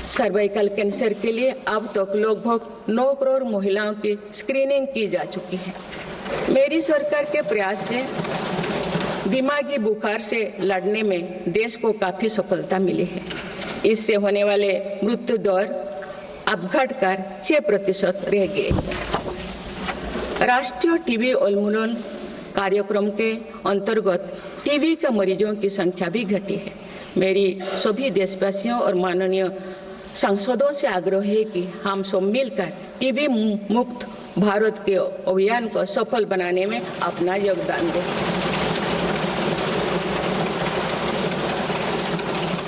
सर्वाइकल कैंसर के लिए अब तक लगभग 9 करोड़ महिलाओं की स्क्रीनिंग की जा चुकी है। मेरी सरकार के प्रयास से दिमागी बुखार से लड़ने में देश को काफी सफलता मिली है। इससे होने वाले मृत्यु दर अब घटकर 6% रह गए। राष्ट्रीय टीबी उन्मूलन कार्यक्रम के अंतर्गत टीबी के मरीजों की संख्या भी घटी है। मेरी सभी देशवासियों और माननीय सांसदों से आग्रह है कि हम सब मिलकर टीबी मुक्त भारत के अभियान को सफल बनाने में अपना योगदान दें।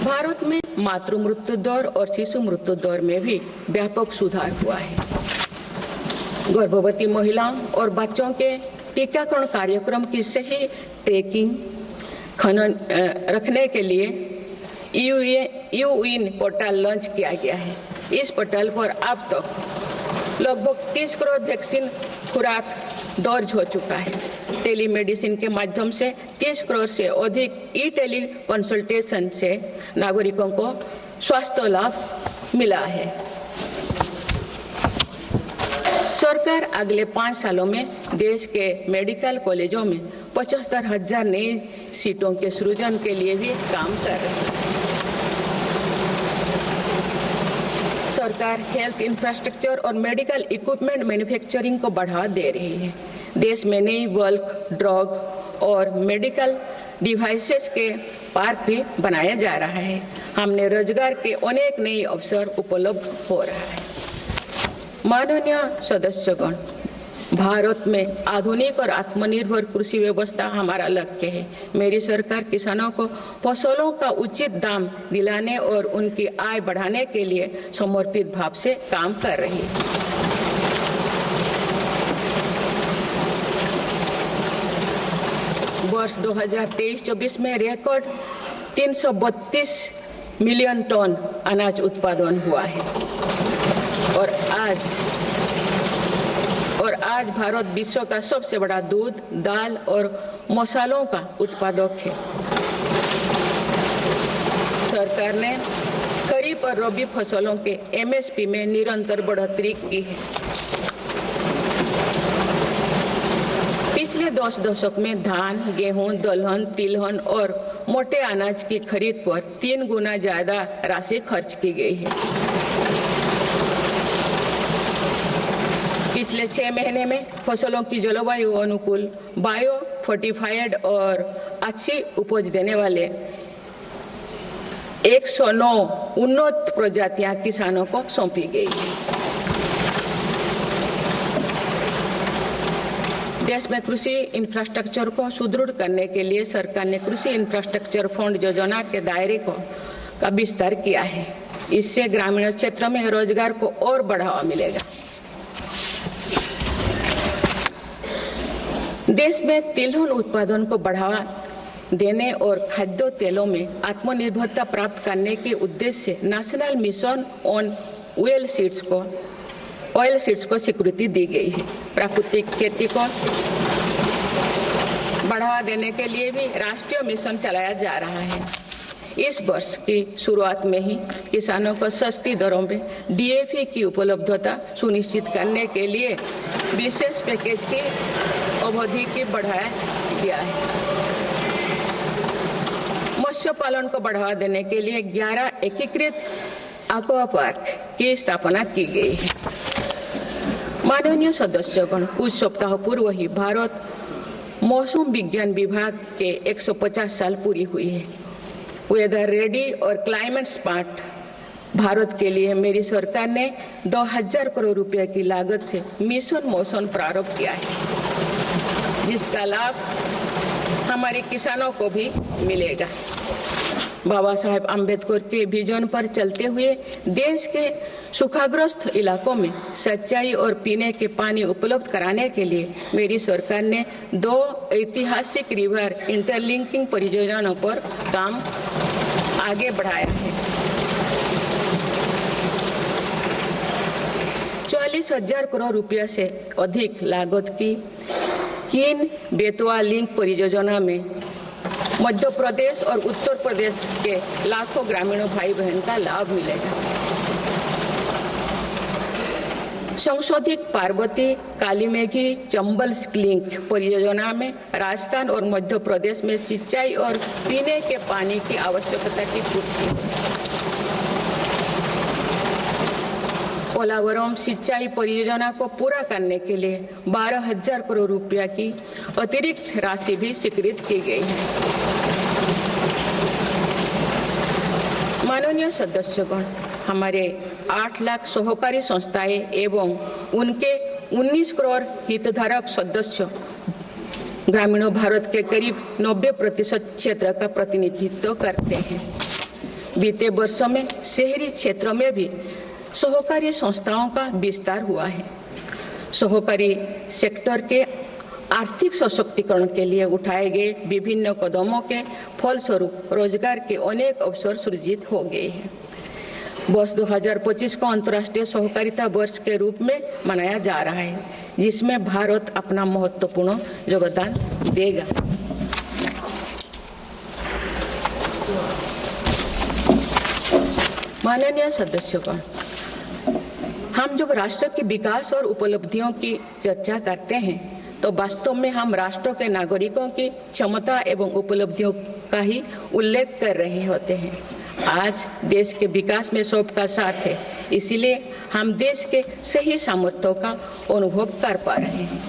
भारत में मातृ मृत्यु दर और शिशु मृत्यु दर में भी व्यापक सुधार हुआ है। गर्भवती महिलाओं और बच्चों के टीकाकरण कार्यक्रम की सही ट्रैकिंग रखने के लिए यूइन पोर्टल लॉन्च किया गया है। इस पोर्टल पर अब तक लगभग 30 करोड़ वैक्सीन खुराक दर्ज हो चुका है। टेलीमेडिसिन के माध्यम से 30 करोड़ से अधिक ई टेली कंसल्टेशन से नागरिकों को स्वास्थ्य लाभ मिला है। सरकार अगले 5 सालों में देश के मेडिकल कॉलेजों में 75,000 नई सीटों के सृजन के लिए भी काम कर रही है। सरकार हेल्थ इंफ्रास्ट्रक्चर और मेडिकल इक्विपमेंट मैन्युफैक्चरिंग को बढ़ावा दे रही है। देश में नई बल्क ड्रग और मेडिकल डिवाइसेस के पार्क भी बनाया जा रहा है। हमने रोजगार के अनेक नए अवसर उपलब्ध हो रहा है। माननीय सदस्यगण, भारत में आधुनिक और आत्मनिर्भर कृषि व्यवस्था हमारा लक्ष्य है। मेरी सरकार किसानों को फसलों का उचित दाम दिलाने और उनकी आय बढ़ाने के लिए समर्पित भाव से काम कर रही है। वर्ष 2023-24 में रिकॉर्ड 332 मिलियन टन अनाज उत्पादन हुआ है और आज भारत विश्व का सबसे बड़ा दूध, दाल और मसालों का उत्पादक है। सरकार ने खरीफ और रबी फसलों के MSP में निरंतर बढ़ोतरी की है। पिछले 10 दशक में धान, गेहूं, दलहन, तिलहन और मोटे अनाज की खरीद पर 3 गुना ज्यादा राशि खर्च की गई है। पिछले 6 महीने में फसलों की जलवायु अनुकूल, बायो फोर्टिफाइड और अच्छी उपज देने वाले 109 उन्नत प्रजातियां किसानों को सौंपी गई है। देश में कृषि इंफ्रास्ट्रक्चर को सुदृढ़ करने के लिए सरकार ने कृषि इंफ्रास्ट्रक्चर फंड योजना के दायरे का विस्तार किया है। इससे ग्रामीण क्षेत्रों में रोजगार को और बढ़ावा मिलेगा। देश में तिलहन उत्पादन को बढ़ावा देने और खाद्य तेलों में आत्मनिर्भरता प्राप्त करने के उद्देश्य से national mission on oil seeds को स्वीकृति दी गई है। प्राकृतिक खेती को बढ़ावा देने के लिए भी राष्ट्रीय मिशन चलाया जा रहा है। इस वर्ष की शुरुआत में ही किसानों को सस्ती दरों में DAP की उपलब्धता सुनिश्चित करने के लिए विशेष पैकेज की अवधि की बढ़ाया गया है। मत्स्य पालन को बढ़ावा देने के लिए 11 एकीकृत एक्वा पार्क की स्थापना की गई है। माननीय सदस्यगण, कुछ सप्ताह पूर्व ही भारत मौसम विज्ञान विभाग के 150 साल पूरी हुई है। वेदर रेडी और क्लाइमेट स्मार्ट भारत के लिए मेरी सरकार ने 2000 करोड़ रुपए की लागत से मिशन मौसम प्रारंभ किया है, जिसका लाभ हमारे किसानों को भी मिलेगा। बाबा साहेब अम्बेडकर के विजन पर चलते हुए देश के सूखाग्रस्त इलाकों में सिंचाई और पीने के पानी उपलब्ध कराने के लिए मेरी सरकार ने 2 ऐतिहासिक रिवर इंटरलिंकिंग परियोजनाओं पर काम आगे बढ़ाया है। 40,000 करोड़ रुपये से अधिक लागत की इन बेतवा लिंक परियोजना में मध्य प्रदेश और उत्तर प्रदेश के लाखों ग्रामीण भाई बहन का लाभ मिलेगा। संशोधित पार्वती कालीमेघी चंबल लिंक परियोजना में राजस्थान और मध्य प्रदेश में सिंचाई और पीने के पानी की आवश्यकता की पूर्ति। पोलावरम सिंचाई परियोजना को पूरा करने के लिए 12,000 करोड़ रुपया की अतिरिक्त राशि भी स्वीकृत की गई है। माननीय सदस्यगण, हमारे 8 लाख सहकारी संस्थाएं एवं उनके 19 करोड़ हितधारक सदस्य ग्रामीण भारत के करीब 90% क्षेत्र का प्रतिनिधित्व करते हैं। बीते वर्षों में शहरी क्षेत्रों में भी सहकारी संस्थाओं का विस्तार हुआ है। सहकारी सेक्टर के आर्थिक सशक्तिकरण के लिए उठाए गए विभिन्न कदमों के फलस्वरूप रोजगार के अनेक अवसर सृजित हो गए हैं। वर्ष 2025 को अंतर्राष्ट्रीय सहकारिता वर्ष के रूप में मनाया जा रहा है, जिसमें भारत अपना महत्वपूर्ण योगदान देगा। माननीय सदस्यगण, हम जब राष्ट्र के विकास और उपलब्धियों की चर्चा करते हैं तो वास्तव में हम राष्ट्र के नागरिकों की क्षमता एवं उपलब्धियों का ही उल्लेख कर रहे होते हैं। आज देश के विकास में सबका साथ है, इसीलिए हम देश के सही सामर्थ्यों का अनुभव कर पा रहे हैं।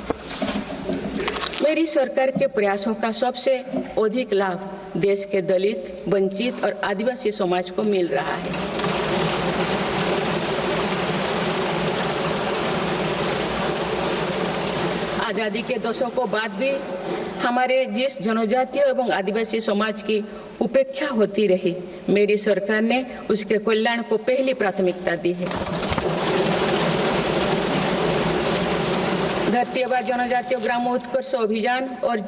मेरी सरकार के प्रयासों का सबसे अधिक लाभ देश के दलित, वंचित और आदिवासी समाज को मिल रहा है। आजादी के दशकों बाद भी हमारे जिस जनजातीय एवं आदिवासी समाज की उपेक्षा होती रही, मेरी सरकार ने उसके कल्याण को पहली प्राथमिकता दी है। धरती आबा जनजातीय ग्राम उत्कर्ष अभियान और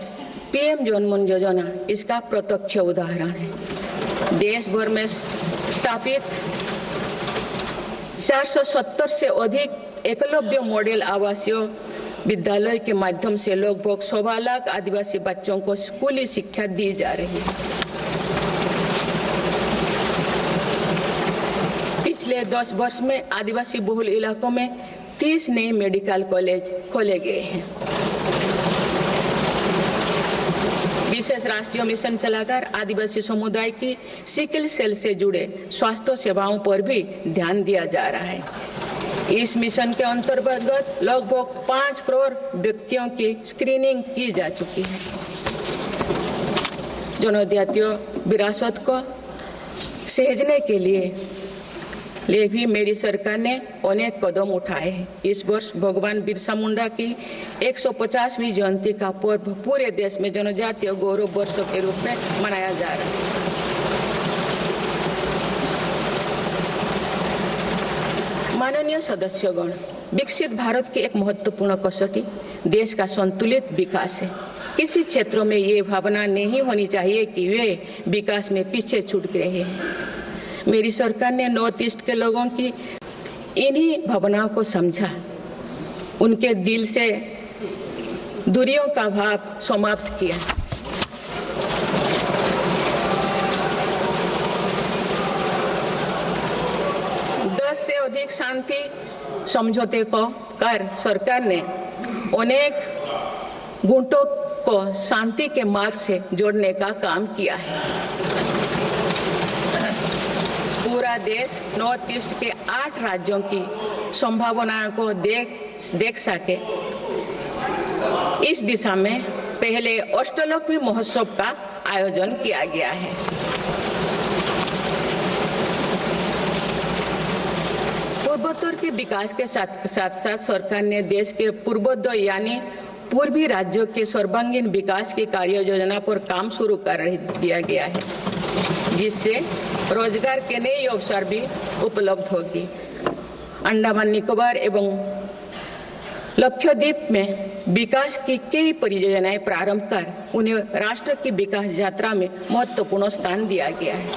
PM जनमन योजना इसका प्रत्यक्ष उदाहरण है। देश भर में स्थापित 470 से अधिक एकलव्य मॉडल आवासीय विद्यालय के माध्यम से लगभग 1.25 लाख आदिवासी बच्चों को स्कूली शिक्षा दी जा रही है। पिछले 10 वर्ष में आदिवासी बहुल इलाकों में 30 नए मेडिकल कॉलेज खोले गए हैं। विशेष राष्ट्रीय मिशन चलाकर आदिवासी समुदाय की सिकल सेल से जुड़े स्वास्थ्य सेवाओं पर भी ध्यान दिया जा रहा है। इस मिशन के अंतर्गत लगभग 5 करोड़ व्यक्तियों की स्क्रीनिंग की जा चुकी है। जनजातीय विरासत को सहेजने के लिए भी मेरी सरकार ने अनेक कदम उठाए हैं। इस वर्ष भगवान बिरसा मुंडा की 150वीं जयंती का पर्व पूरे देश में जनजातीय गौरव वर्ष के रूप में मनाया जा रहा है। माननीय सदस्यगण, विकसित भारत की एक महत्वपूर्ण कसौटी देश का संतुलित विकास है। किसी क्षेत्रों में ये भावना नहीं होनी चाहिए कि वे विकास में पीछे छूट गए हैं। मेरी सरकार ने नॉर्थ ईस्ट के लोगों की इन्हीं भावनाओं को समझा, उनके दिल से दूरियों का भाव समाप्त किया। से अधिक शांति समझौते को कर सरकार ने अनेक गुटों को शांति के मार्ग से जोड़ने का काम किया है। पूरा देश नॉर्थ ईस्ट के 8 राज्यों की संभावनाओं को देख सके, इस दिशा में पहले अष्टलोक महोत्सव का आयोजन किया गया है। पूर्वोत्तर के विकास के साथ साथ सरकार ने देश के पूर्वोत्तर यानी पूर्वी राज्यों के सर्वांगीण विकास की कार्य योजना पर काम शुरू कर दिया गया है, जिससे रोजगार के नए अवसर भी उपलब्ध होगी। अंडमान निकोबार एवं लक्षद्वीप में विकास की कई परियोजनाएं प्रारंभ कर उन्हें राष्ट्र की विकास यात्रा में महत्वपूर्ण स्थान दिया गया है।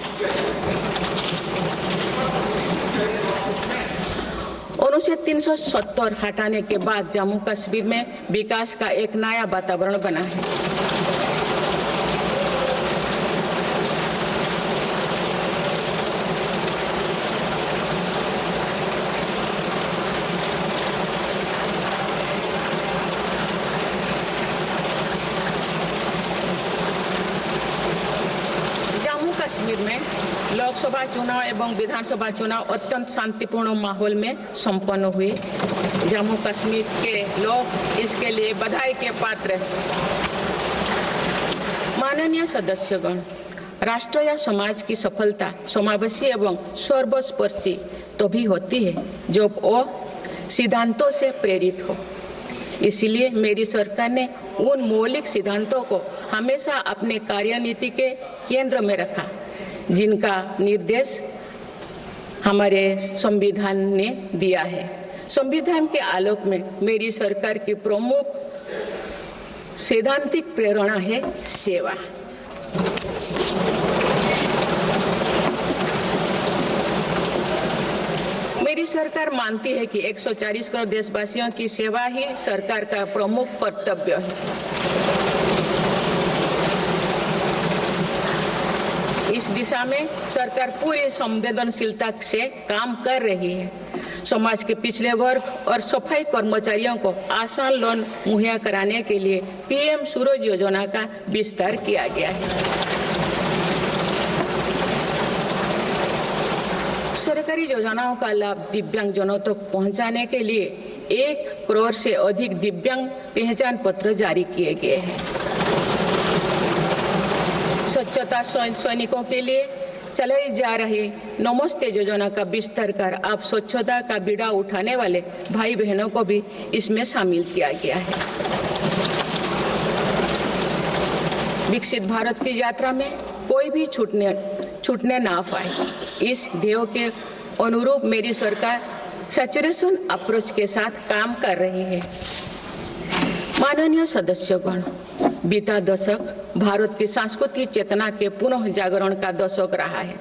अनुच्छेद 370 हटाने के बाद जम्मू कश्मीर में विकास का एक नया वातावरण बना है। जम्मू कश्मीर में लोकसभा चुनाव एवं विधानसभा चुनाव अत्यंत शांतिपूर्ण माहौल में संपन्न हुए। जम्मू कश्मीर के लोग इसके लिए बधाई के पात्र हैं। माननीय सदस्यगण, राष्ट्र या समाज की सफलता समावेशी एवं सर्वस्पर्शी तभी होती है जब वो सिद्धांतों से प्रेरित हो। इसलिए मेरी सरकार ने उन मौलिक सिद्धांतों को हमेशा अपने कार्यनीति के केंद्र में रखा, जिनका निर्देश हमारे संविधान ने दिया है। संविधान के आलोक में मेरी सरकार की प्रमुख सैद्धांतिक प्रेरणा है सेवा। मेरी सरकार मानती है कि 140 करोड़ देशवासियों की सेवा ही सरकार का प्रमुख कर्तव्य है। इस दिशा में सरकार पूरी संवेदनशीलता से काम कर रही है। समाज के पिछड़े वर्ग और सफाई कर्मचारियों को आसान लोन मुहैया कराने के लिए पीएम सूरज योजना का विस्तार किया गया है। सरकारी योजनाओं का लाभ दिव्यांगजनों तक पहुंचाने के लिए 1 करोड़ से अधिक दिव्यांग पहचान पत्र जारी किए गए हैं। स्वच्छता सैनिकों के लिए चलाई जा रही नमस्ते योजना का विस्तार कर अब स्वच्छता का बीड़ा उठाने वाले भाई बहनों को भी इसमें शामिल किया गया है। विकसित भारत की यात्रा में कोई भी छूटने ना पाए, इस ध्येय के अनुरूप मेरी सरकार सैचुरेशन अप्रोच के साथ काम कर रही है। माननीय सदस्यगण, बीता दशक भारत की सांस्कृतिक चेतना के पुनः जागरण का दशक रहा है।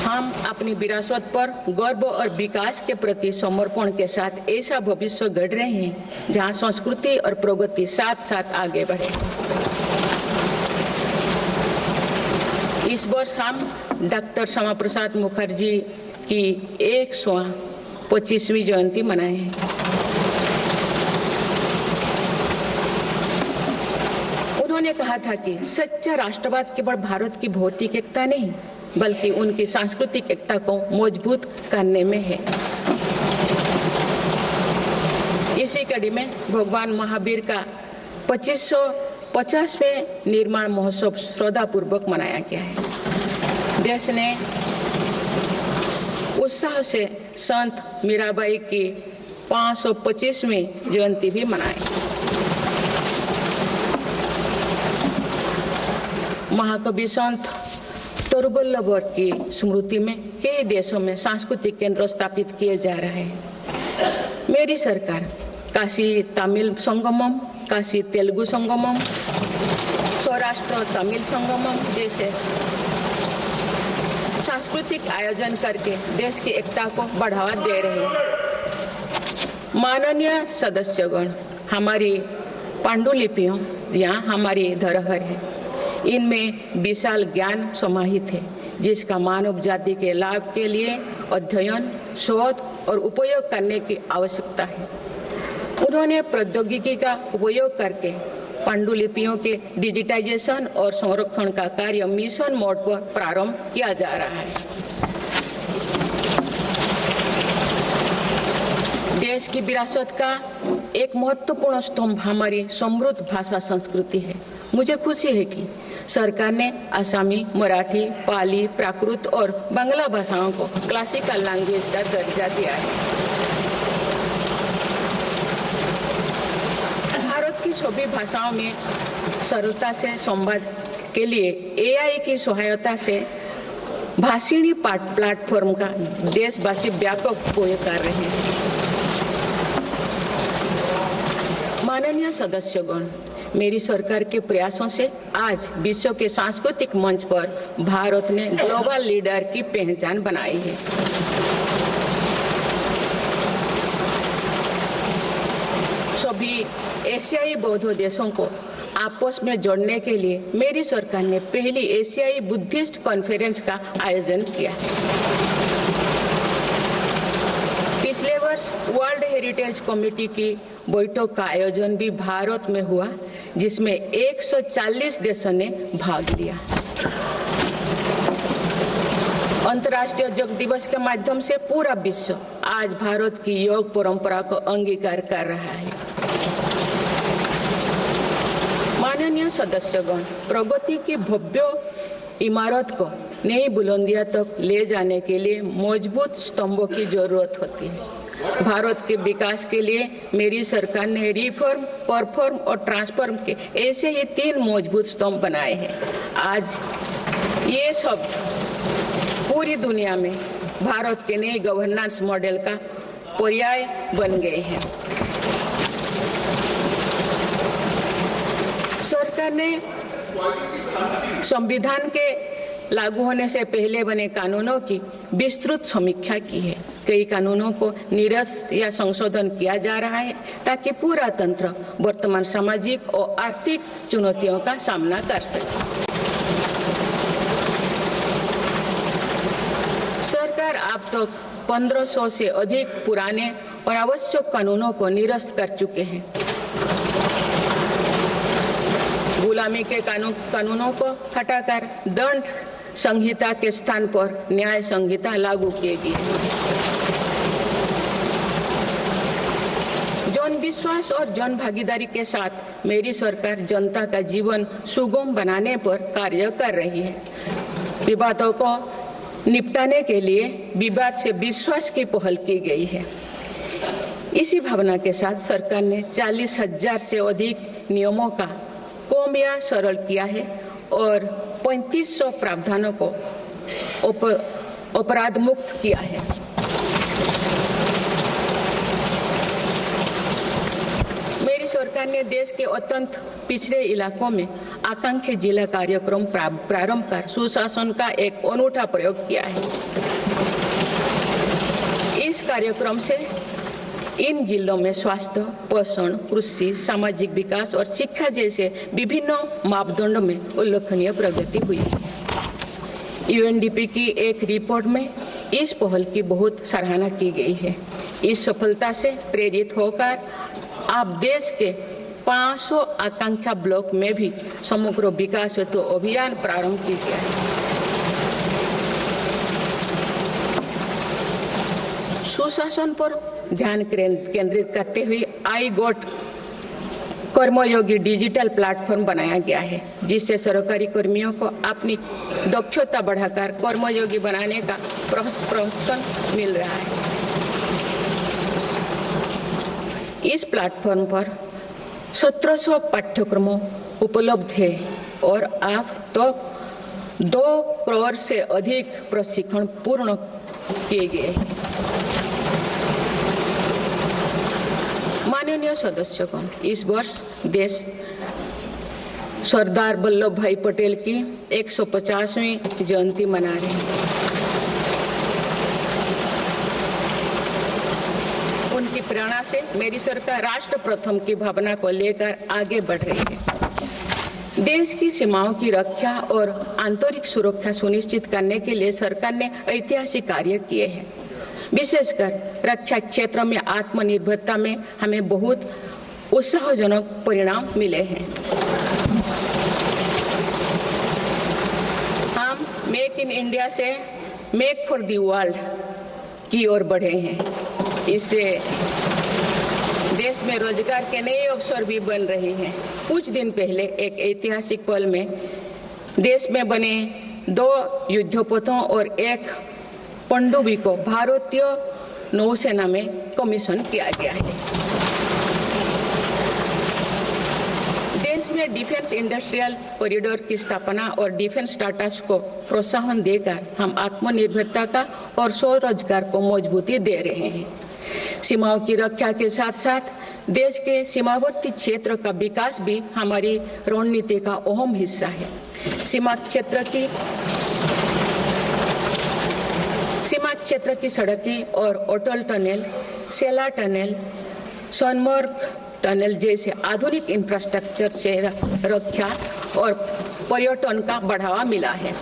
हम अपनी विरासत पर गर्व और विकास के प्रति समर्पण के साथ ऐसा भविष्य गढ़ रहे हैं जहां संस्कृति और प्रगति साथ साथ आगे बढ़े। इस वर्ष हम डॉक्टर श्यामा प्रसाद मुखर्जी की 125वीं जयंती मनाए हैं। उन्होंने कहा था कि सच्चा राष्ट्रवाद केवल भारत की भौतिक एकता नहीं बल्कि उनकी सांस्कृतिक एकता को मजबूत करने में है। इसी कड़ी में भगवान महावीर का 2550वें निर्माण महोत्सव श्रद्धापूर्वक मनाया गया है। देश ने उत्साह से संत मीराबाई की 525वीं जयंती भी मनाई। महाकवि संत तरुवल्लभ की स्मृति में कई देशों में सांस्कृतिक केंद्र स्थापित किए जा रहे हैं। मेरी सरकार काशी तमिल संगमम, काशी तेलुगु संगमम, सौराष्ट्र तमिल संगमम जैसे सांस्कृतिक आयोजन करके देश की एकता को बढ़ावा दे रहे हैं। माननीय सदस्यगण, हमारी पांडुलिपियों यहाँ हमारी धरोहर है। इनमें विशाल ज्ञान समाहित है जिसका मानव जाति के लाभ के लिए अध्ययन, शोध और उपयोग करने की आवश्यकता है। उन्होंने प्रौद्योगिकी का उपयोग करके पांडुलिपियों के डिजिटाइजेशन और संरक्षण का कार्य मिशन मोड पर प्रारंभ किया जा रहा है। देश की विरासत का एक महत्वपूर्ण स्तंभ हमारी समृद्ध भाषा संस्कृति है। मुझे खुशी है कि सरकार ने असमी, मराठी, पाली, प्राकृत और बांग्ला भाषाओं को क्लासिकल लैंग्वेज का दर्जा दिया है। भारत की सभी भाषाओं में सरलता से संवाद के लिए AI की सहायता से भाषिणी प्लेटफॉर्म का देशवासी व्यापक उपयोग कर रहे हैं। माननीय सदस्यगण, मेरी सरकार के प्रयासों से आज विश्व के सांस्कृतिक मंच पर भारत ने ग्लोबल लीडर की पहचान बनाई है। सभी एशियाई बौद्ध देशों को आपस में जोड़ने के लिए मेरी सरकार ने पहली एशियाई बुद्धिस्ट कॉन्फ्रेंस का आयोजन किया। पिछले वर्ष वर्ल्ड हेरिटेज कमेटी की बैठक का आयोजन भी भारत में हुआ जिसमें 140 देशों ने भाग लिया। अंतर्राष्ट्रीय योग दिवस के माध्यम से पूरा विश्व आज भारत की योग परंपरा को अंगीकार कर रहा है। माननीय सदस्यगण, प्रगति की भव्य इमारत को नई बुलंदियों तक ले जाने के लिए मजबूत स्तंभों की जरूरत होती है। भारत के विकास के लिए मेरी सरकार ने रिफॉर्म, परफॉर्म और ट्रांसफॉर्म के ऐसे ही 3 मजबूत स्तंभ बनाए हैं। आज ये सब पूरी दुनिया में भारत के नए गवर्नेंस मॉडल का पर्याय बन गए हैं। सरकार ने संविधान के लागू होने से पहले बने कानूनों की विस्तृत समीक्षा की है। कई कानूनों को निरस्त या संशोधन किया जा रहा है ताकि पूरा तंत्र वर्तमान सामाजिक और आर्थिक चुनौतियों का सामना कर सके। सरकार अब तक 1500 से अधिक पुराने और आवश्यक कानूनों को निरस्त कर चुके हैं। गुलामी के कानूनों को हटाकर दंड संहिता के स्थान पर न्याय संहिता लागू किए गए। जन विश्वास और जन भागीदारी के साथ मेरी सरकार जनता का जीवन सुगम बनाने पर कार्य कर रही है। विवादों को निपटाने के लिए विवाद से विश्वास की पहल की गई है। इसी भावना के साथ सरकार ने 40,000 से अधिक नियमों का कम या सरल किया है और 3500 प्रावधानों को अपराध मुक्त किया है। मेरी सरकार ने देश के अत्यंत पिछड़े इलाकों में आकांक्षी जिला कार्यक्रम प्रारंभ कर सुशासन का एक अनूठा प्रयोग किया है। इस कार्यक्रम से इन जिलों में स्वास्थ्य, पोषण, कृषि, सामाजिक विकास और शिक्षा जैसे विभिन्न मापदंडों में उल्लेखनीय प्रगति हुई है। यूएनडीपी की एक रिपोर्ट में इस पहल की बहुत सराहना की गई है। इस सफलता से प्रेरित होकर अब देश के 500 आकांक्षा ब्लॉक में भी समग्र विकास हेतु अभियान प्रारंभ किया गया है। सुशासन पर ध्यान केंद्रित करते हुए आई गोट कर्मयोगी डिजिटल प्लेटफॉर्म बनाया गया है, जिससे सरकारी कर्मियों को अपनी दक्षता बढ़ाकर कर्मयोगी बनाने का प्रोत्साहन मिल रहा है। इस प्लेटफॉर्म पर 1700 पाठ्यक्रमों उपलब्ध है और अब तो 2 करोड़ से अधिक प्रशिक्षण पूर्ण किए गए हैं। माननीय सदस्यगण, इस वर्ष देश सरदार वल्लभ भाई पटेल की 150वीं जयंती मना रहे हैं। उनकी प्रेरणा से मेरी सरकार राष्ट्र प्रथम की भावना को लेकर आगे बढ़ रही है। देश की सीमाओं की रक्षा और आंतरिक सुरक्षा सुनिश्चित करने के लिए सरकार ने ऐतिहासिक कार्य किए हैं। विशेषकर रक्षा क्षेत्र में आत्मनिर्भरता में हमें बहुत उत्साहजनक परिणाम मिले हैं। हम मेक इन इंडिया से मेक फॉर द वर्ल्ड की ओर बढ़े हैं। इससे देश में रोजगार के नए अवसर भी बन रहे हैं। कुछ दिन पहले एक ऐतिहासिक पल में देश में बने 2 युद्धपोतों और 1 पनडुब्बी को भारतीय नौसेना में कमीशन किया गया है। देश में डिफेंस इंडस्ट्रियल कॉरिडोर की स्थापना और डिफेंस स्टार्टअप्स को प्रोत्साहन देकर हम आत्मनिर्भरता का और स्वरोजगार को मजबूती दे रहे हैं। सीमाओं की रक्षा के साथ साथ देश के सीमावर्ती क्षेत्र का विकास भी हमारी रणनीति का अहम हिस्सा है। सीमा क्षेत्र की सड़कें और अटल टनल, सेला टनल, सोनमर्ग टनल जैसे आधुनिक इंफ्रास्ट्रक्चर से रक्षा और पर्यटन का बढ़ावा मिला है।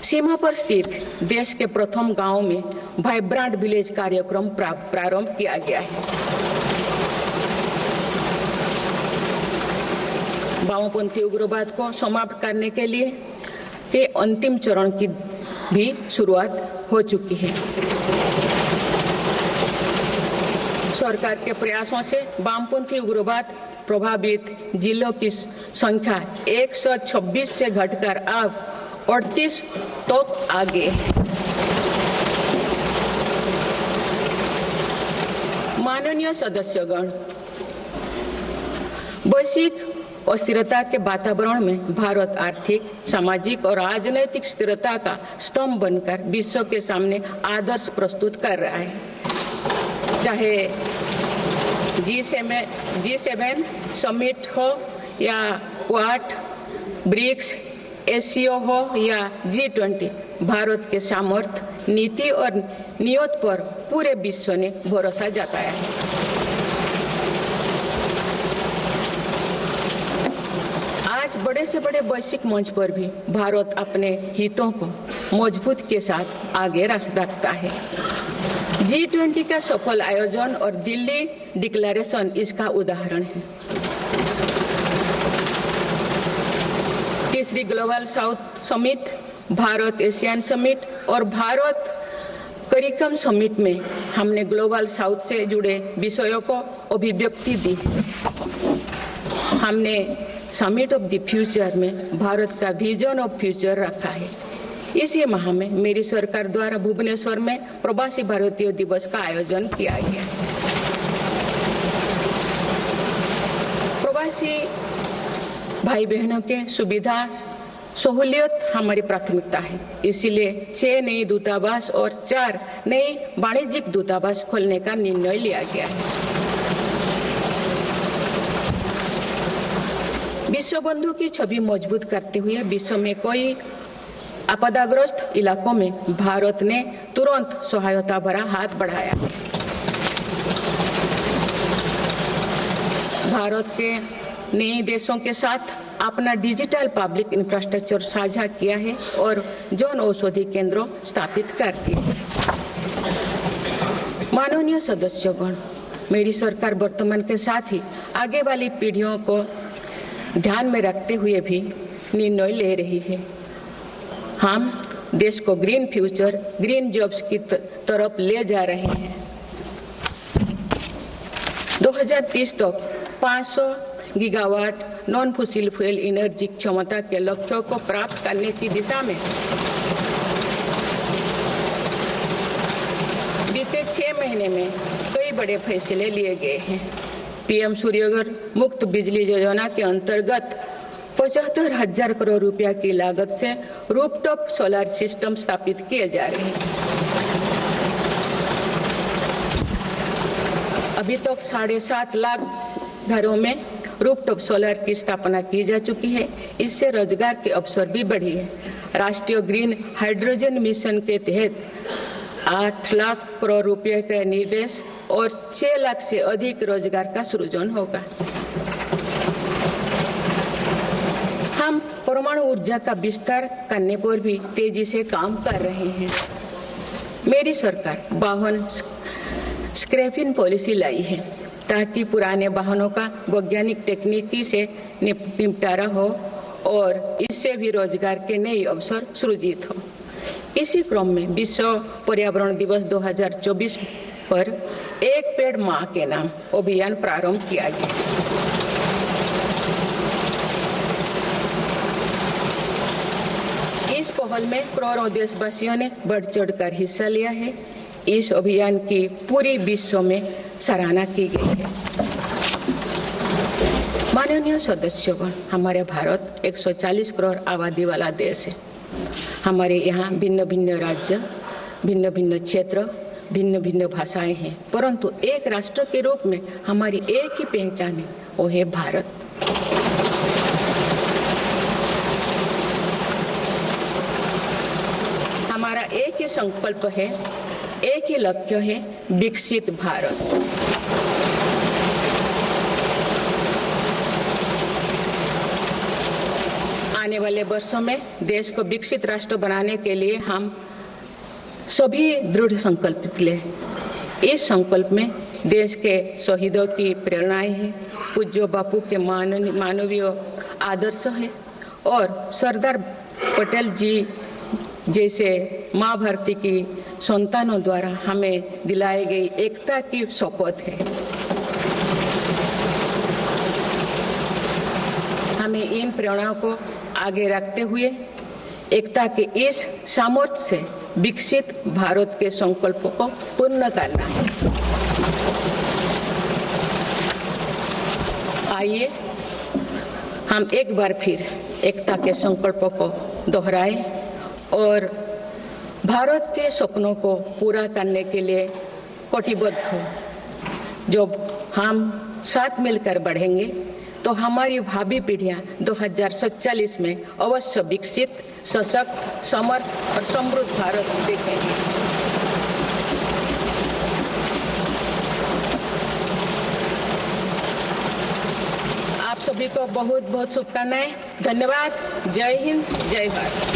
सीमा पर स्थित देश के प्रथम गांव में वाइब्रेंट विलेज कार्यक्रम प्रारंभ किया गया है। वामपंथी उग्रवाद को समाप्त करने के लिए के अंतिम चरण की भी शुरुआत हो चुकी है। सरकार के प्रयासों से वामपंथी उग्रवाद प्रभावित जिलों की संख्या 126 से घटकर अब 38 तक आ गई है। माननीय सदस्यगण, वैश्विक अस्थिरता के वातावरण में भारत आर्थिक, सामाजिक और राजनैतिक स्थिरता का स्तंभ बनकर विश्व के सामने आदर्श प्रस्तुत कर रहा है। चाहे G7 समिट हो या क्वाड, ब्रिक्स, एससीओ हो या G20, भारत के सामर्थ्य, नीति और नियत पर पूरे विश्व ने भरोसा जताया है। आज बड़े से बड़े वैश्विक मंच पर भी भारत अपने हितों को मजबूत के साथ आगे रखता है। G20 का सफल आयोजन और दिल्ली डिक्लेरेशन इसका उदाहरण है। तीसरी global south summit, Bharat Asian summit और भारत करिकम समिट में हमने ग्लोबल साउथ से जुड़े विषयों को अभिव्यक्ति दी। हमने समिट ऑफ द फ्यूचर में भारत का विजन ऑफ फ्यूचर रखा है। इसी माह में मेरी सरकार द्वारा भुवनेश्वर में प्रवासी भारतीय दिवस का आयोजन किया गया। प्रवासी भाई बहनों के सुविधा सहूलियत हमारी प्राथमिकता है। इसीलिए 6 नए दूतावास और 4 नए वाणिज्यिक दूतावास खोलने का निर्णय लिया गया है। विश्व बंधु की छवि मजबूत करते हुए विश्व में कोई आपदाग्रस्त इलाकों में भारत ने तुरंत सहायता भरा हाथ बढ़ाया। भारत के नए देशों के साथ अपना डिजिटल पब्लिक इंफ्रास्ट्रक्चर साझा किया है और जन औषधि केंद्रों स्थापित कर दिए। माननीय सदस्यगण, मेरी सरकार वर्तमान के साथ ही आगे वाली पीढ़ियों को ध्यान में रखते हुए भी निर्णय ले रही है। हम देश को ग्रीन फ्यूचर, ग्रीन जॉब्स की तरफ ले जा रहे हैं। 2030 तक 500 gigawatt non fossil fuel energy क्षमता के लक्ष्यों को प्राप्त करने की दिशा में बीते 6 महीने में कई बड़े फैसले लिए गए हैं। पीएम सूर्यघर मुक्त बिजली योजना के अंतर्गत 75,000 करोड़ रुपया की लागत से रूफटॉप सोलर सिस्टम स्थापित किए जा रहे हैं। अभी तक 7.5 लाख घरों में रूफटॉप सोलर की स्थापना की जा चुकी है। इससे रोजगार के अवसर भी बढ़ी है। राष्ट्रीय ग्रीन हाइड्रोजन मिशन के तहत 8 लाख करोड़ रुपए के निवेश और 6 लाख से अधिक रोजगार का सृजन होगा। हम परमाणु ऊर्जा का विस्तार करने पर भी तेजी से काम कर रहे हैं। मेरी सरकार वाहन स्क्रैपिंग पॉलिसी लाई है ताकि पुराने वाहनों का वैज्ञानिक तकनीकी से निपटारा हो और इससे भी रोजगार के नए अवसर सृजित हो। इसी क्रम में विश्व पर्यावरण दिवस 2024 पर एक पेड़ मां के नाम अभियान प्रारंभ किया गया। इस पहल में करोड़ों देशवासियों ने बढ़ चढ़कर हिस्सा लिया है। इस अभियान की पूरी विश्व में सराहना की गई है। माननीय सदस्यगण, हमारे भारत 140 करोड़ आबादी वाला देश है। हमारे यहाँ भिन्न भिन्न राज्य, भिन्न भिन्न क्षेत्र, भिन्न भिन्न भाषाएं हैं, परंतु एक राष्ट्र के रूप में हमारी एक ही पहचान है, वो है भारत। हमारा एक ही संकल्प है, एक ही लक्ष्य है, विकसित भारत। आने वाले वर्षों में देश को विकसित राष्ट्र बनाने के लिए हम सभी दृढ़ संकल्पित ले। इस संकल्प में देश के शहीदों की प्रेरणाएं हैं, पूज्य बापू के मानवीय आदर्श है और सरदार पटेल जी जैसे माँ भारती की संतानों द्वारा हमें दिलाई गई एकता की शपथ है। हमें इन प्रेरणाओं को आगे रखते हुए एकता के इस सामर्थ्य से विकसित भारत के संकल्प को पूर्ण करना है। आइए हम एक बार फिर एकता के संकल्प को दोहराएं और भारत के सपनों को पूरा करने के लिए कटिबद्ध हो। जब हम साथ मिलकर बढ़ेंगे तो हमारी भावी पीढ़ियां 2047 में अवश्य विकसित, सशक्त, समर्थ और समृद्ध भारत देखेंगे। आप सभी को बहुत बहुत शुभकामनाएं। धन्यवाद। जय हिंद, जय भारत।